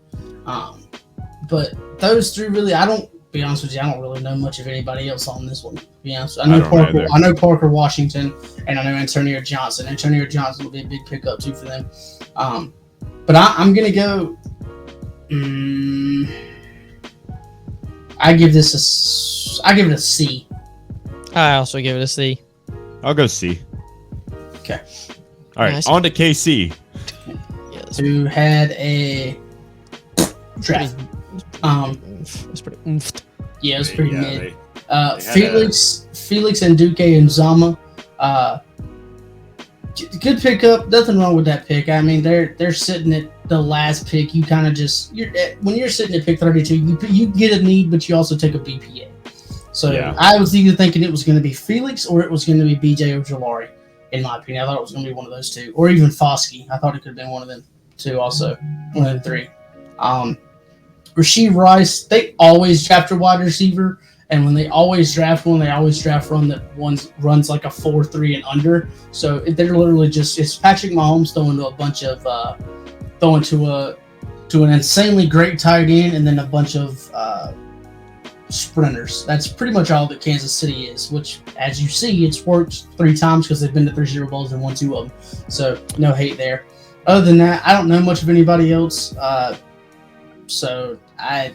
But those three really, be honest with you, I don't really know much of anybody else on this one. To be honest, I don't either. I know Parker Washington, and I know Antonio Johnson. Antonio Johnson will be a big pickup too for them. But I'm gonna go. I give it a C. I also give it a C. I'll go C. Okay. All right, Nice. on to KC. Yeah, that's Who had a draft? It's pretty oomphed. Yeah, it was pretty Yeah, mid. they had Felix and Duque and Zama. Good pickup. Nothing wrong with that pick. I mean, they're sitting at the last pick. You kind of just when you're sitting at pick 32, you get a need, but you also take a BPA. So Yeah. I was either thinking it was going to be Felix or it was going to be BJ Ojolari. In my opinion, I thought it was going to be one of those two, or even Foskey. I thought it could have been one of them two, also one of them three. Rasheed Rice. They always draft a wide receiver. And when they always draft one, they always draft one that runs like a 4.3 and under. So they're literally it's Patrick Mahomes throwing to an insanely great tight end, and then a bunch of sprinters. That's pretty much all that Kansas City is. Which, as you see, it's worked 3 times because they've been to 3 Super Bowls and won 2 of them. So no hate there. Other than that, I don't know much of anybody else. So I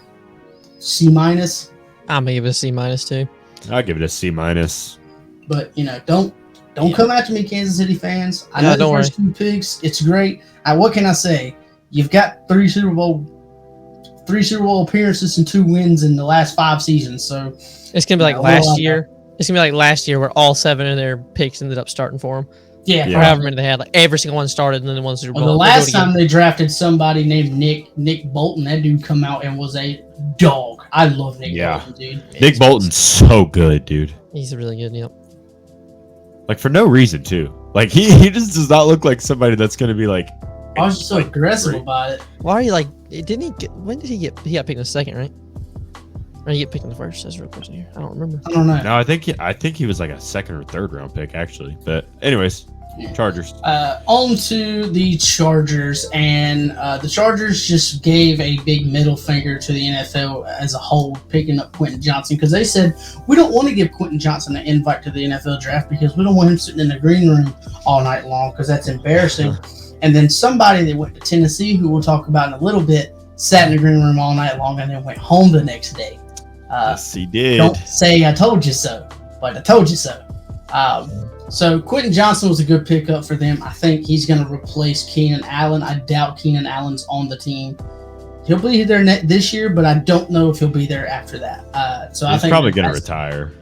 C-. I'm gonna give it a C minus too. I'll give it a C minus. But don't come after me, Kansas City fans. I No, know the don't first 2 picks. It's great. What can I say? You've got 3 Super Bowl appearances and 2 wins in the last 5 seasons. So It's gonna be like Yeah, well, last year. It's gonna be like last year where all 7 of their picks ended up starting for them. yeah. Or however many they had, like every single one started, and then the one Super Bowl. Well, the They'll do last it again. time they drafted somebody named Nick Bolton, that dude come out and was a dog. I love Nick Yeah. Bolton, dude. Nick Bolton's so good, dude. He's really good. Yep. Like for no reason too. Like he just does not look like somebody that's gonna be like. I was just so aggressive great. about it. Why are you like? Didn't he get? When did he get? He got picked in the second, right? Or did he get picked in the first? That's a real question here. I don't remember. I don't know. No, I think he was like a 2nd or 3rd round pick actually. But anyways, Chargers. On to the Chargers, and the Chargers just gave a big middle finger to the NFL as a whole, picking up Quentin Johnson, because they said, we don't want to give Quentin Johnson an invite to the NFL draft because we don't want him sitting in the green room all night long because that's embarrassing. And then somebody that went to Tennessee, who we'll talk about in a little bit, sat in the green room all night long and then went home the next day. Yes, he did. Don't say I told you so, but I told you so. So Quentin Johnson was a good pickup for them. I think he's going to replace Keenan Allen. I doubt Keenan Allen's on the team. He'll be there this year, but I don't know if he'll be there after that. So He's I think probably gonna retire.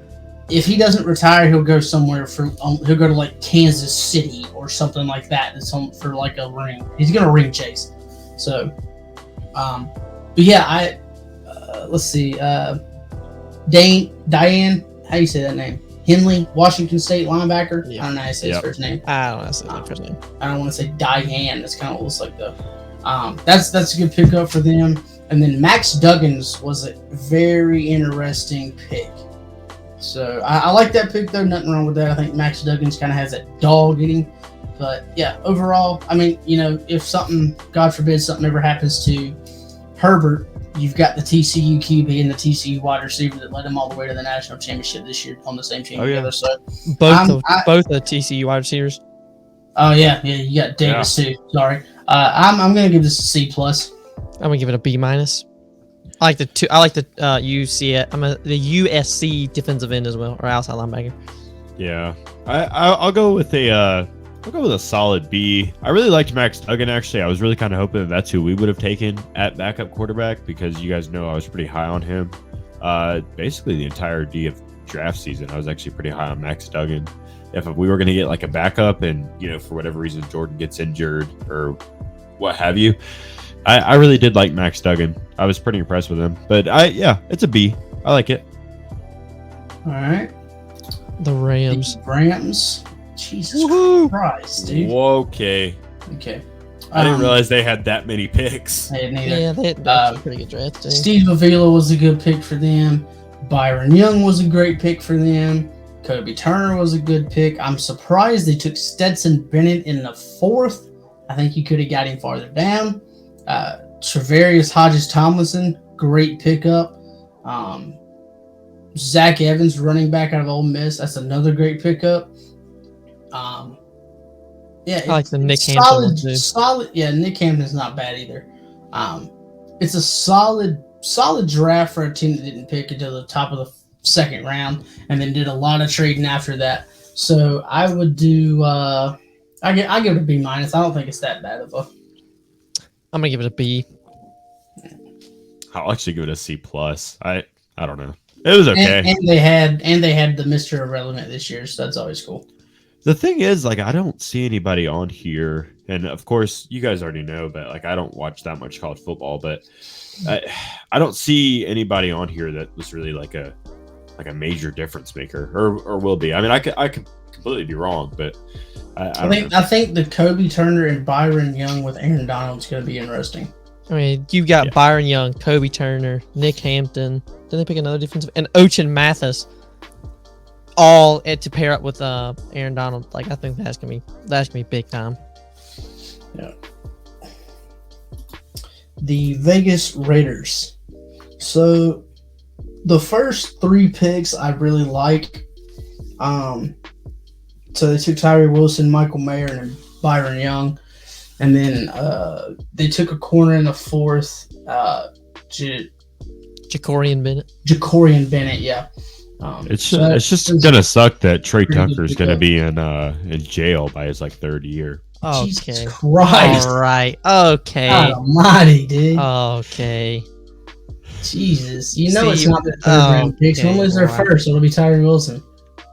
If he doesn't retire, he'll go somewhere he'll go to like Kansas City or something like that. That's for like a ring. He's going to ring chase. So, but yeah, let's see. Diane, how you say that name? Henley, Washington State linebacker. Yeah. I don't know how to say his first name. I don't know. That's the first name. I don't want to say Diane. That's kind of what it looks like though. That's a good pickup for them. And then Max Duggins was a very interesting pick. So I like that pick though. Nothing wrong with that. I think Max Duggins kind of has that dog in him. But yeah, overall, I mean, if something, God forbid, something ever happens to Herbert, you've got the TCU QB and the TCU wide receiver that led him all the way to the national championship this year on the same team together. So Both the TCU wide receivers. oh yeah, you got Davis too. Sorry, I'm gonna give this a C plus. I'm gonna give it a B minus. I like the UC. The USC defensive end as well, or outside linebacker. Yeah, I'll go with a solid B. I really liked Max Duggan actually. I was really kind of hoping that's who we would have taken at backup quarterback because you guys know I was pretty high on him. Basically the entirety of draft season, I was actually pretty high on Max Duggan. If we were going to get like a backup and for whatever reason Jordan gets injured or what have you, I really did like Max Duggan. I was pretty impressed with him. But it's a B. I like it. All right, The Rams. the Rams. Jesus Woohoo! Christ, dude. Okay. Okay. I didn't realize they had that many picks. I didn't either. Yeah, they had a pretty good draft too. Steve Avila was a good pick for them. Byron Young was a great pick for them. Kobe Turner was a good pick. I'm surprised they took Stetson Bennett in the 4th. I think you could have got him farther down. Travarius Hodges Tomlinson, great pickup. Zach Evans, running back out of Ole Miss. That's another great pickup. Yeah, I like the Nick Hampton solid, one, too. solid. Yeah, Nick Hampton's not bad either. It's a solid draft for a team that didn't pick until the top of the second round, and then did a lot of trading after that. So I would do. I give it a B minus. I don't think it's that bad of a. I'm gonna give it a B. I'll actually give it a C plus. I don't know. It was okay. And they had the Mr. Irrelevant this year, so that's always cool. The thing is, like, I don't see anybody on here, and of course, you guys already know, but like, I don't watch that much college football, but I don't see anybody on here that was really like a major difference maker, or will be. I mean, I could completely be wrong, but I think the Kobe Turner and Byron Young with Aaron Donald is going to be interesting. I mean, you've got Byron Young, Kobe Turner, Nick Hampton. Then they pick another defensive, and Ochen Mathis, all to pair up with Aaron Donald. Like, I think that's gonna be big time. Yeah. The Vegas Raiders. So the first 3 picks I really like. So they took Tyree Wilson, Michael Mayer, and Byron Young. And then they took a corner in the 4th. Jacorian Bennett. Jacorian Bennett, yeah. it's just gonna suck that Trey Tucker's gonna be in jail by his like 3rd year. Okay. Jesus Christ. All right. Okay. God almighty, dude. Okay. Jesus. You know See, it's not the 3rd round pick. Someone's their first. It'll be Tyree Wilson.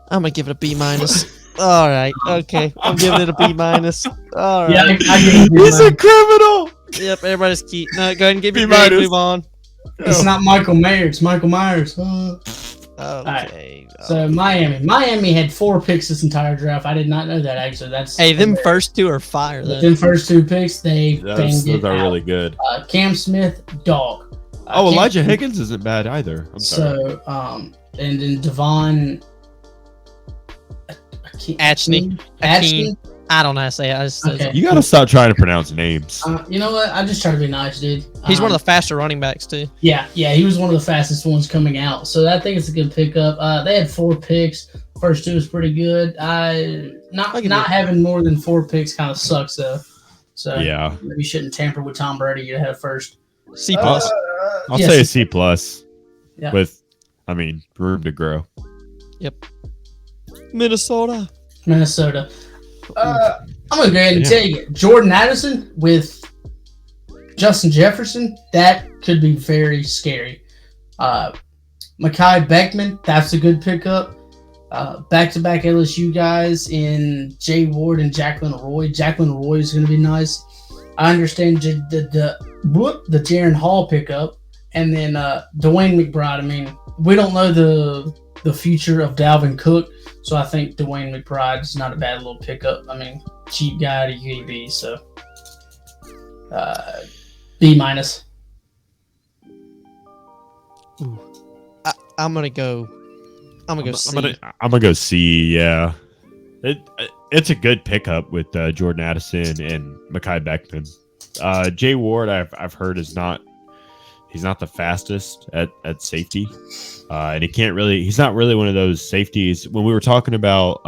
I'm gonna give it a B minus. All right. Okay. I'm giving it a B minus. All right. Yeah, I give it a B He's a minus. criminal. Yep. Everybody's cute. No, go ahead and give B me a grade. minus. Move on. It's not Michael Mayer. It's Michael Myers. Okay. So Miami had 4 picks this entire draft. I did not know that actually. That's Hey, them first 2 are fire though. Them first 2 picks, they banged Those it are out. really good. Cam Smith, dog. Oh, Cam Elijah Smith- Higgins isn't bad either. I'm sorry. So, and then Devon Atchney. Atchney. I don't know how to say it. I just, Okay. You gotta stop trying to pronounce names. You know what? I just try to be nice, dude. He's one of the faster running backs too. Yeah, he was one of the fastest ones coming out. So I think it's a good pickup. They had 4 picks. First 2 was pretty good. Not having more than 4 picks kind of sucks though. So Yeah. maybe you shouldn't tamper with Tom Brady. You have first. C plus. I'll yes. say a C plus. Yeah. With, I mean, room to grow. Yep. Minnesota. I'm gonna go ahead and tell you, Jordan Addison with Justin Jefferson, that could be very scary. Mekhi Beckman, that's a good pickup. Back-to-back LSU guys in Jay Ward and Jacqueline Roy. Jacqueline Roy is going to be nice. I understand the Jaron Hall pickup, and then Dwayne McBride. I mean, we don't know the future of Dalvin Cook, so I think Dwayne McBride is not a bad little pickup. I mean, cheap guy to UAB, so B minus. I'm gonna go C. I'm gonna go C. Yeah, it's a good pickup with Jordan Addison and Mekhi Beckman. Jay Ward, I've heard he's not the fastest at safety, and he's not really one of those safeties. When we were talking about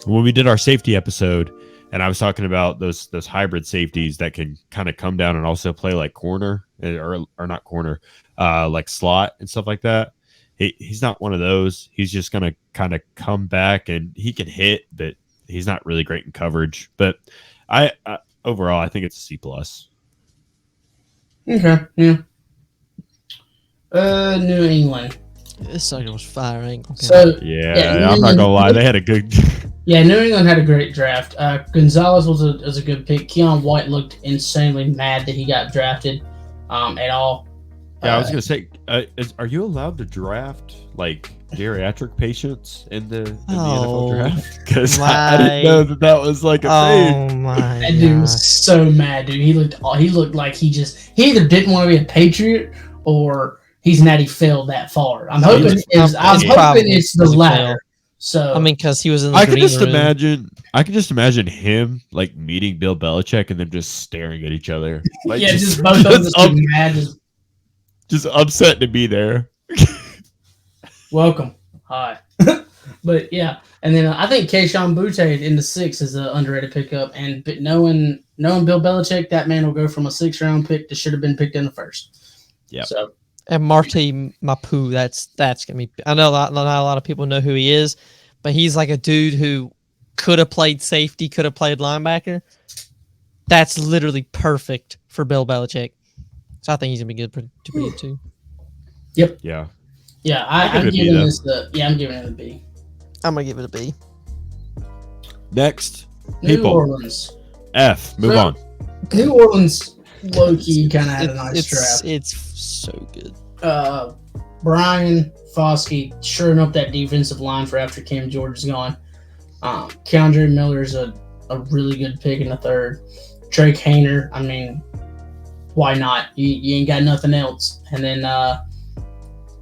when we did our safety episode, and I was talking about those hybrid safeties that can kind of come down and also play like corner or not corner, like slot and stuff like that. He's not one of those. He's just gonna kind of come back and he can hit, but he's not really great in coverage. But I overall, I think it's a C plus. Okay, yeah. New England. This sucker was fire. I ain't gonna So Yeah, I'm not gonna lie. They had a good. yeah, New England had a great draft. Gonzalez was a good pick. Keon White looked insanely mad that he got drafted at all. Yeah, I was gonna say, are you allowed to draft like geriatric patients in the NFL draft? Because I didn't know that was like a thing. Oh my! That dude was so mad, dude. He looked like he either didn't want to be a Patriot or he's not. He fell that far. I'm hoping it's the latter. So I mean, because he was in the I can green just room. imagine him like meeting Bill Belichick and them just staring at each other. Like, yeah, just both of them just mad. Just upset to be there. Welcome. Hi. But yeah, and then I think Keishon Butte in the 6 is an underrated pickup. And knowing Bill Belichick, that man will go from a 6th-round pick that should have been picked in the 1st. Yep. So And Marty Mapu, that's gonna be. I know not a lot of people know who he is, but he's like a dude who could have played safety, could have played linebacker. That's literally perfect for Bill Belichick. So I think he's gonna be good to be too. Yeah. yeah, I'll I'm give it a B, giving though. this I'm giving it a B. I'm gonna give it a B. Next, New People. Orleans. F. Move So- on. New Orleans low key kind of had a nice draft. It's so good. Brian Foskey shoring up that defensive line for after Cam George is gone. Keandre Miller is a really good pick in the 3rd. Drake Hayner, I mean, why not? You ain't got nothing else. And then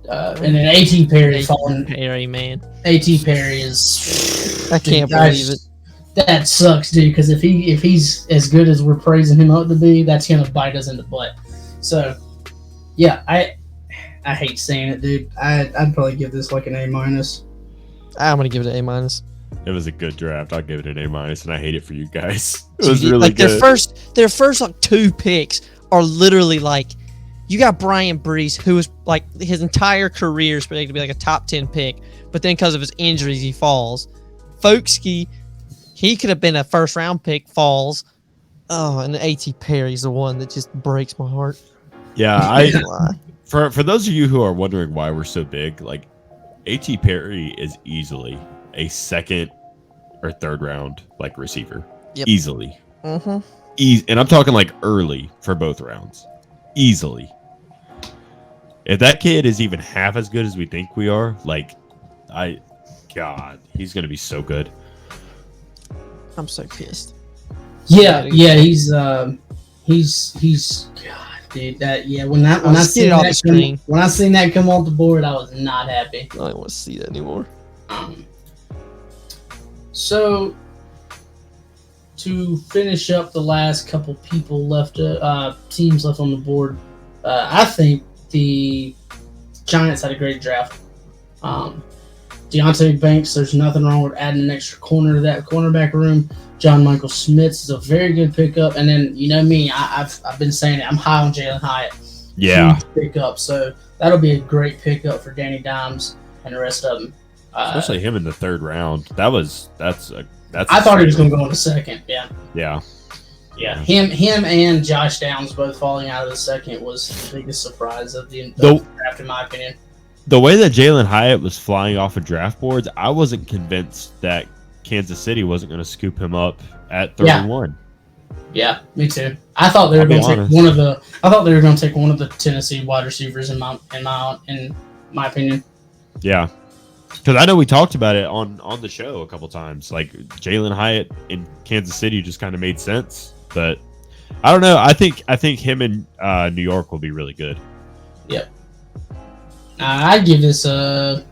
A.T. Perry falling. Perry, man. A.T. Perry is. I can't Dude, believe it. That sucks, dude. Because if he's as good as we're praising him up to be, that's gonna bite us in the butt. So, yeah, I hate saying it, dude. I'd probably give this like an A-. I'm gonna give it an A-. It was a good draft. I'll give it an A-, and I hate it for you guys. It was really like good. their first like 2 picks are literally like, you got Brian Brees, who was like his entire career is predicted to be like a top 10 pick, but then because of his injuries he falls. Folksy, he could have been a 1st-round pick, falls. Oh, and A.T. Perry's the one that just breaks my heart. Yeah, for those of you who are wondering why we're so big, like A.T. Perry is easily a 2nd or 3rd round like receiver. Yep. Easily. Mm-hmm. And I'm talking like early for both rounds. Easily. If that kid is even half as good as we think we are, like, God, he's gonna be so good. I'm so pissed. Yeah, he's God, dude. When I see it on the screen. when I seen that come off the board, I was not happy. I don't want to see that anymore. So to finish up the last couple people left, teams left on the board, I think the Giants had a great draft. Deontay Banks, there's nothing wrong with adding an extra corner to that cornerback room. John Michael Schmitz is a very good pickup. And then, you know me, I've been saying it, I'm high on Jalen Hyatt. Yeah. Huge pickup. So that'll be a great pickup for Danny Dimes and the rest of them. Especially him in the 3rd round. That's I thought he was going to go in the 2nd. Yeah. Yeah. Him and Josh Downs both falling out of the 2nd was the biggest surprise of the draft, in my opinion. The way that Jalen Hyatt was flying off of draft boards, I wasn't convinced that Kansas City wasn't going to scoop him up at 31. Yeah, me too. I thought they were going to take one of the. I thought they were going to take one of the Tennessee wide receivers in my opinion. Yeah, because I know we talked about it on the show a couple times. Like Jalen Hyatt in Kansas City just kind of made sense, but I don't know. I think him in New York will be really good. Yep. I'd give it a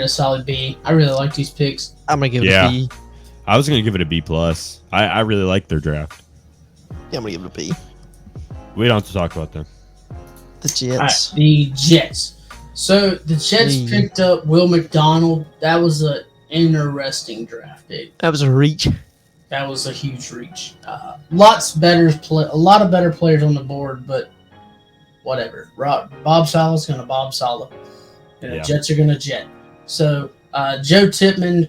solid B. I really like these picks. I'm gonna give it a B. I was gonna give it a B+. I really like their draft. Yeah, I'm gonna give it a B. We don't have to talk about them. The Jets. All right, the Jets. So the Jets picked up Will McDonald. That was an interesting draft pick. That was a reach. That was a huge reach. A lot of better players on the board, but whatever. Bob Saleh's gonna Bob Saleh, and the Jets are gonna Jet. So Joe Tippmann,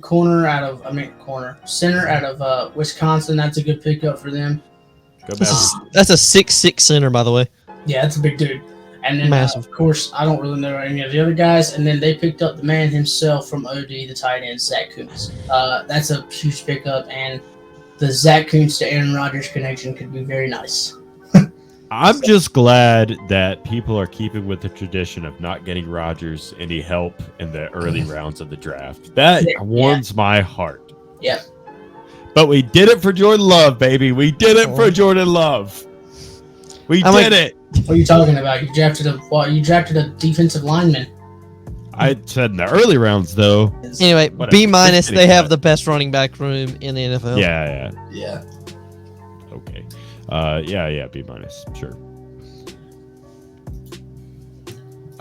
center out of Wisconsin. That's a good pickup for them. That's a 6'6" center, by the way. Yeah, that's a big dude. And then, of course, I don't really know any of the other guys. And then they picked up the man himself from OD, the tight end, Zach Kuntz. That's a huge pickup, and the Zach Kuntz to Aaron Rodgers connection could be very nice. I'm just glad that people are keeping with the tradition of not getting Rodgers any help in the early rounds of the draft. That warms my heart. Yeah. But we did it for Jordan Love, baby. We did it for Jordan Love. We did it. What are you talking about? You drafted a defensive lineman. I said in the early rounds, though. Anyway, B-. They have the best running back room in the NFL. Yeah. Okay. B-. Sure.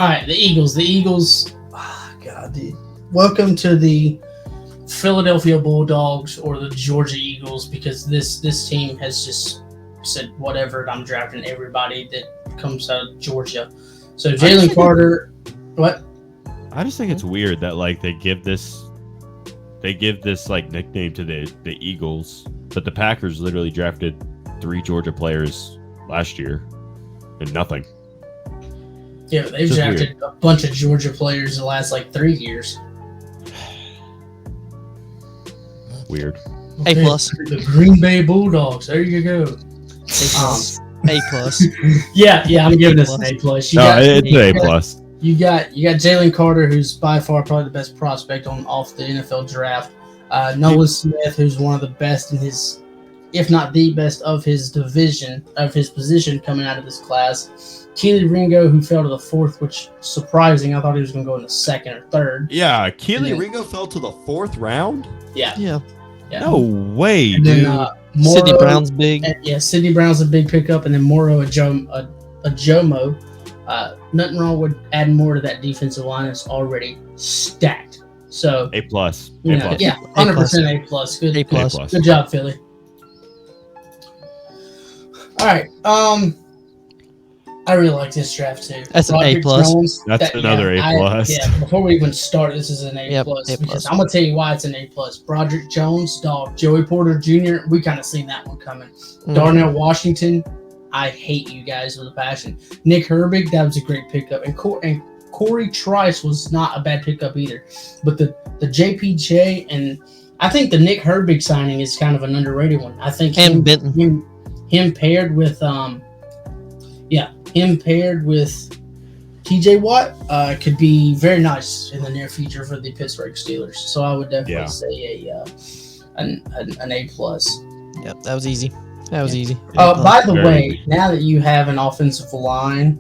All right, the Eagles. The Eagles. Oh, God, dude. Welcome to the Philadelphia Bulldogs or the Georgia Eagles, because this team has just said whatever. I'm drafting everybody that comes out of Georgia. So Jalen Carter. What? I just think it's weird that like they give this like nickname to the Eagles, but the Packers literally drafted 3 Georgia players last year and nothing. Yeah, they've Just drafted a bunch of Georgia players the last like 3 years. Weird. A plus. The Green Bay Bulldogs. There you go. A plus. Yeah, I'm giving this an A plus. No, it's an A plus. You got Jalen Carter, who's by far probably the best prospect off the NFL draft. Noah Smith, who's one of the best in his, if not the best of his division, of his position coming out of this class. Keely Ringo, who fell to the 4th, which is surprising. I thought he was going to go in the 2nd or 3rd. Yeah, Keely then- Ringo fell to the 4th round. Yeah. No way, And dude. then Sidney Morrow- Brown's big. Yeah, Sidney Brown's a big pickup, and then Moro Ajomo. Nothing wrong with adding more to that defensive line. It's already stacked. So A plus. you A know, plus. yeah, 100% A plus. Good, A plus. good job, Philly. All right. I really like this draft too. That's an A Roderick plus. Jones, That's another A plus. Yeah, before we even start, this is an A Yep, plus A because plus. I'm gonna tell you why it's an A plus. Broderick Jones, dog. Joey Porter Jr. We kind of seen that one coming. Darnell Washington, I hate you guys with a passion. Nick Herbig, that was a great pickup, and Corey Trice was not a bad pickup either. But the JPJ and I think the Nick Herbig signing is kind of an underrated one. I think And Benton. him paired with TJ Watt could be very nice in the near future for the Pittsburgh Steelers. So I would definitely say an A plus. Yep, that was easy. That was easy. By the Very way, easy. now that you have an offensive line,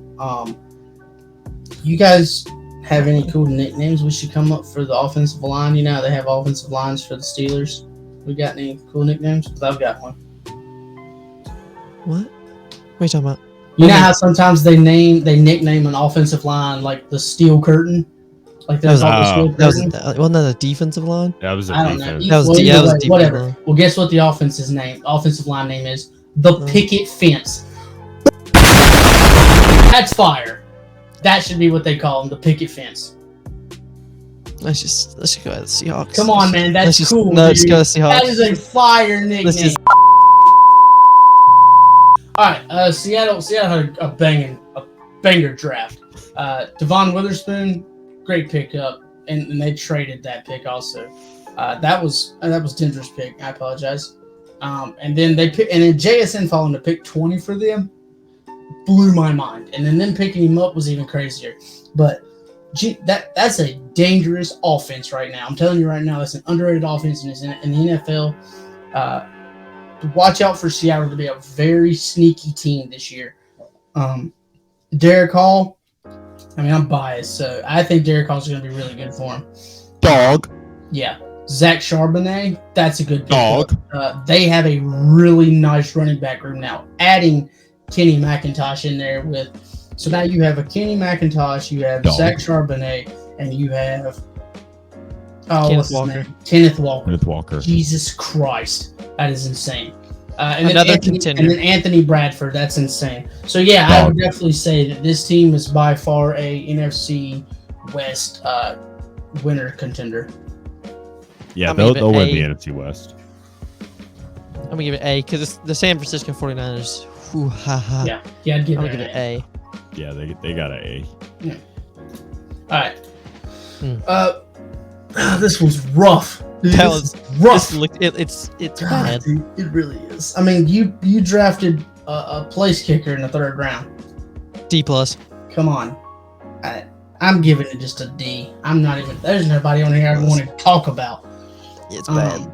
you guys have any cool nicknames we should come up for the offensive line? You know, they have offensive lines for the Steelers. We got any cool nicknames? Because I've got one. What? What are you talking about? You know how sometimes they nickname an offensive line like the steel curtain? Like That was, called the steel wasn't curtain? that a defensive line? That was a I don't know. defense. That was Well, that either was way, defensive whatever. line. Well, guess what the offensive line name is? The Oh. Picket Fence. That's fire. That should be what they call them, the Picket Fence. Let's just go at the Seahawks. Come on, man. Let's That's just, cool. No, let's dude. go to Seahawks. That is a fire nickname. Let's just- All right, Seattle had a banger draft. Devon Witherspoon, great pickup, and they traded that pick also. That was Denver's pick. I apologize. And then JSN falling to pick 20 for them blew my mind, and then them picking him up was even crazier. But that's a dangerous offense right now. I'm telling you right now, that's an underrated offense in the NFL. Watch out for Seattle to be a very sneaky team this year. Derek Hall, I mean, I'm biased, so I think Derek Hall's going to be really good for him. Dog. Yeah. Zach Charbonnet, that's a good Dog. pickup. They have a really nice running back room now. Adding Kenny McIntosh in there so now you have a Kenny McIntosh, you have Dog. Zach Charbonnet, and you have Kenneth what's his Walker. name? Kenneth Walker. Kenneth Walker. Jesus Christ, that is insane. And Another then contender. And then Anthony Bradford, that's insane. So yeah, I would definitely say that this team is by far a NFC West winner contender. Yeah, I'm gonna they'll give it win A. the NFC West. I'm gonna give it A because it's the San Francisco 49ers. Whew, ha, ha. Yeah, I'd give I'm it gonna give an it A. Yeah, they got an A. All right. Hmm. This was rough. Dude, That this was is rough. This look, it's God, bad. dude, it really is. I mean, you drafted a place kicker in the 3rd round. D plus. Come on. I'm giving it just a D. I'm not even. There's nobody on here I want to talk about. It's bad.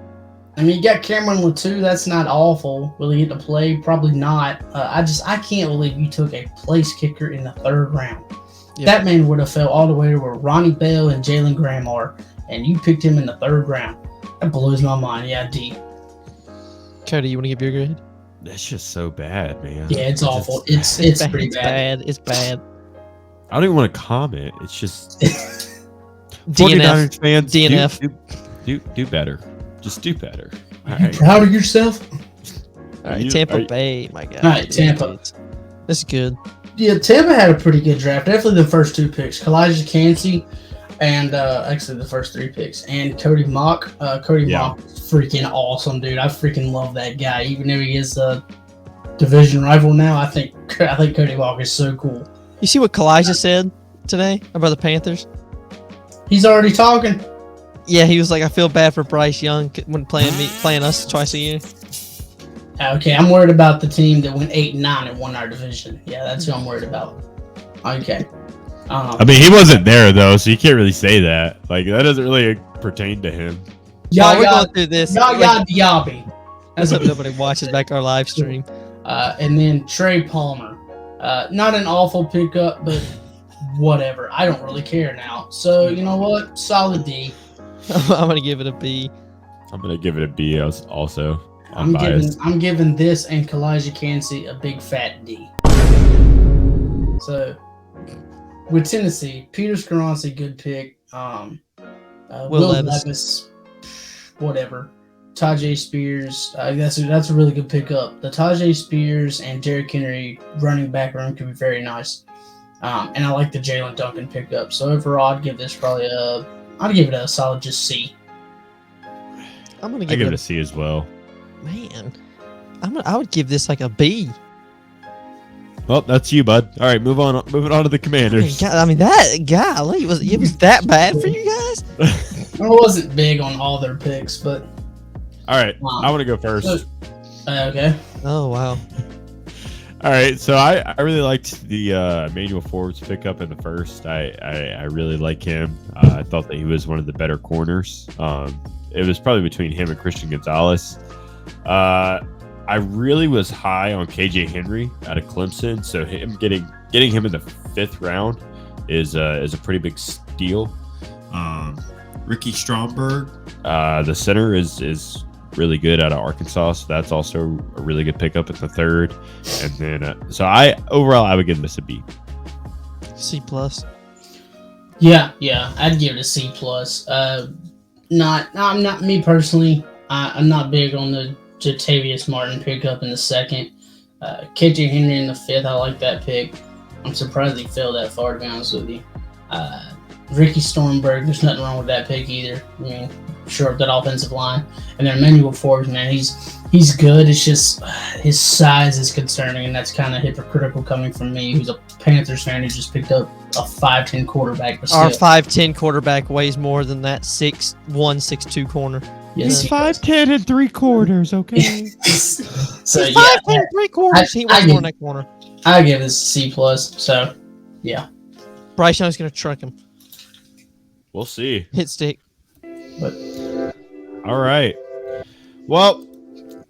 I mean, you got Cameron Latou. That's not awful. Will he get to play? Probably not. I can't believe you took a place kicker in the 3rd round. Yep. That man would have fell all the way to where Ronnie Bell and Jalen Graham are, and you picked him in the 3rd round. That blows my mind. Yeah, D. Cody, you want to give your grade? That's just so bad, man. Yeah, it's awful. It's pretty It's bad. bad. It's bad. I don't even want to comment. It's just DNF. 49ers fans. DNF. Do better. Just do better. All You right. proud of yourself? All right, You- Tampa are you- Bay. My God. All right, Tampa. This is good. Yeah, Tampa had a pretty good draft. Definitely the first two picks, Kalijah Cansey, and actually the first three picks, and Cody Mock. Cody Yeah. Mock is freaking awesome, dude. I freaking love that guy. Even though he is a division rival now, I think Cody Mock is so cool. You see what Kalijah said today about the Panthers? He's already talking. Yeah, he was like, I feel bad for Bryce Young when playing us twice a year. Okay, I'm worried about the team that went 8-9 and won our division. Yeah, that's who I'm worried about. Okay. I mean, he wasn't there though, so you can't really say that. Like that doesn't really pertain to him. Y'all, we're Yaya going through this. Like, Diaby. that's what nobody watches back our live stream. And then Trey Palmer. Not an awful pickup, but whatever. I don't really care now. So you know what? Solid D. I'm gonna give it a B. I'm gonna give it a B also. I'm biased. giving this and Kalijah Cansey a big fat D. So with Tennessee, Peter Skoronski, good pick. Will Levis, whatever. Tajay Spears, that's a really good pickup. The Tajay Spears and Derrick Henry running back room could be very nice. And I like the Jalen Duncan pickup. So overall, I'd give this probably I'd give it a solid just C. I'm gonna I give give it it a C as well. Man, I would give this like a B. Well, that's you, bud. All right, moving on to the Commanders. God, I mean that golly it was that bad for you guys? I wasn't big on all their picks, but All right, I want to go first. okay. Oh wow. All right, so I really liked the Emmanuel Forbes pickup in the first. I really like him. I thought that he was one of the better corners. It was probably between him and Christian Gonzalez. I really was high on KJ Henry out of Clemson, so him getting him in the 5th round is a pretty big steal. Ricky Stromberg, the center, is really good out of Arkansas, so that's also a really good pickup at the 3rd. And then so I would give this a B. C plus. Yeah, I'd give it a C plus. I'm not me personally. I'm not big on the Jatavius Martin pickup in the 2nd. KJ Henry in the 5th. I like that pick. I'm surprised he fell that far, to be honest with you. Ricky Stormberg, there's nothing wrong with that pick either. I mean, shore up that offensive line. And then Emmanuel Forbes, man, he's good. It's just his size is concerning, and that's kind of hypocritical coming from me, who's a Panthers fan who just picked up a 5'10" quarterback. But Our still. 5'10" quarterback weighs more than that 6'1", 6'2" corner. Yes, he does. 5'10" and 3/4, okay? So He's yeah, 5'10", 3/4. He weighs more than that corner. I give this a C plus. So yeah, Bryce Young's gonna truck him. We'll see. Hit stick. but All right. Well,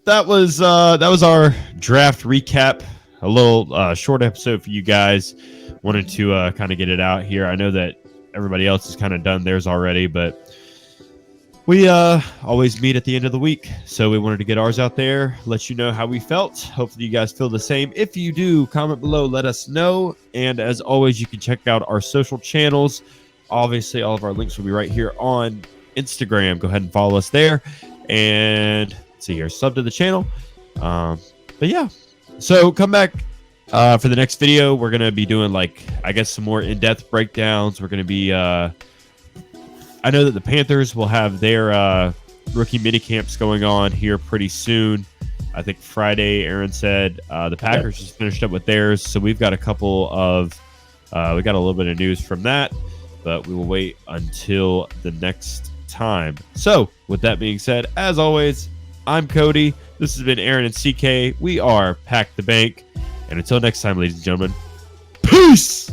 that was our draft recap. A little short episode for you guys. Wanted to kind of get it out here. I know that everybody else has kind of done theirs already, but we always meet at the end of the week, so we wanted to get ours out there, let you know how we felt. Hopefully you guys feel the same. If you do, comment below, let us know. And as always, you can check out our social channels. Obviously, all of our links will be right here on Instagram. Go ahead and follow us there. And let's see here, sub to the channel. But yeah, so come back for the next video. We're going to be doing, I guess, some more in-depth breakdowns. We're going to be... I know that the Panthers will have their rookie mini camps going on here pretty soon. I think Friday, Aaron said. The Packers just finished up with theirs, so we've got a couple of... we got a little bit of news from that, but we will wait until the next time. So, with that being said, as always, I'm Cody. This has been Aaron and CK. We are Pack the Bank. And until next time, ladies and gentlemen, peace!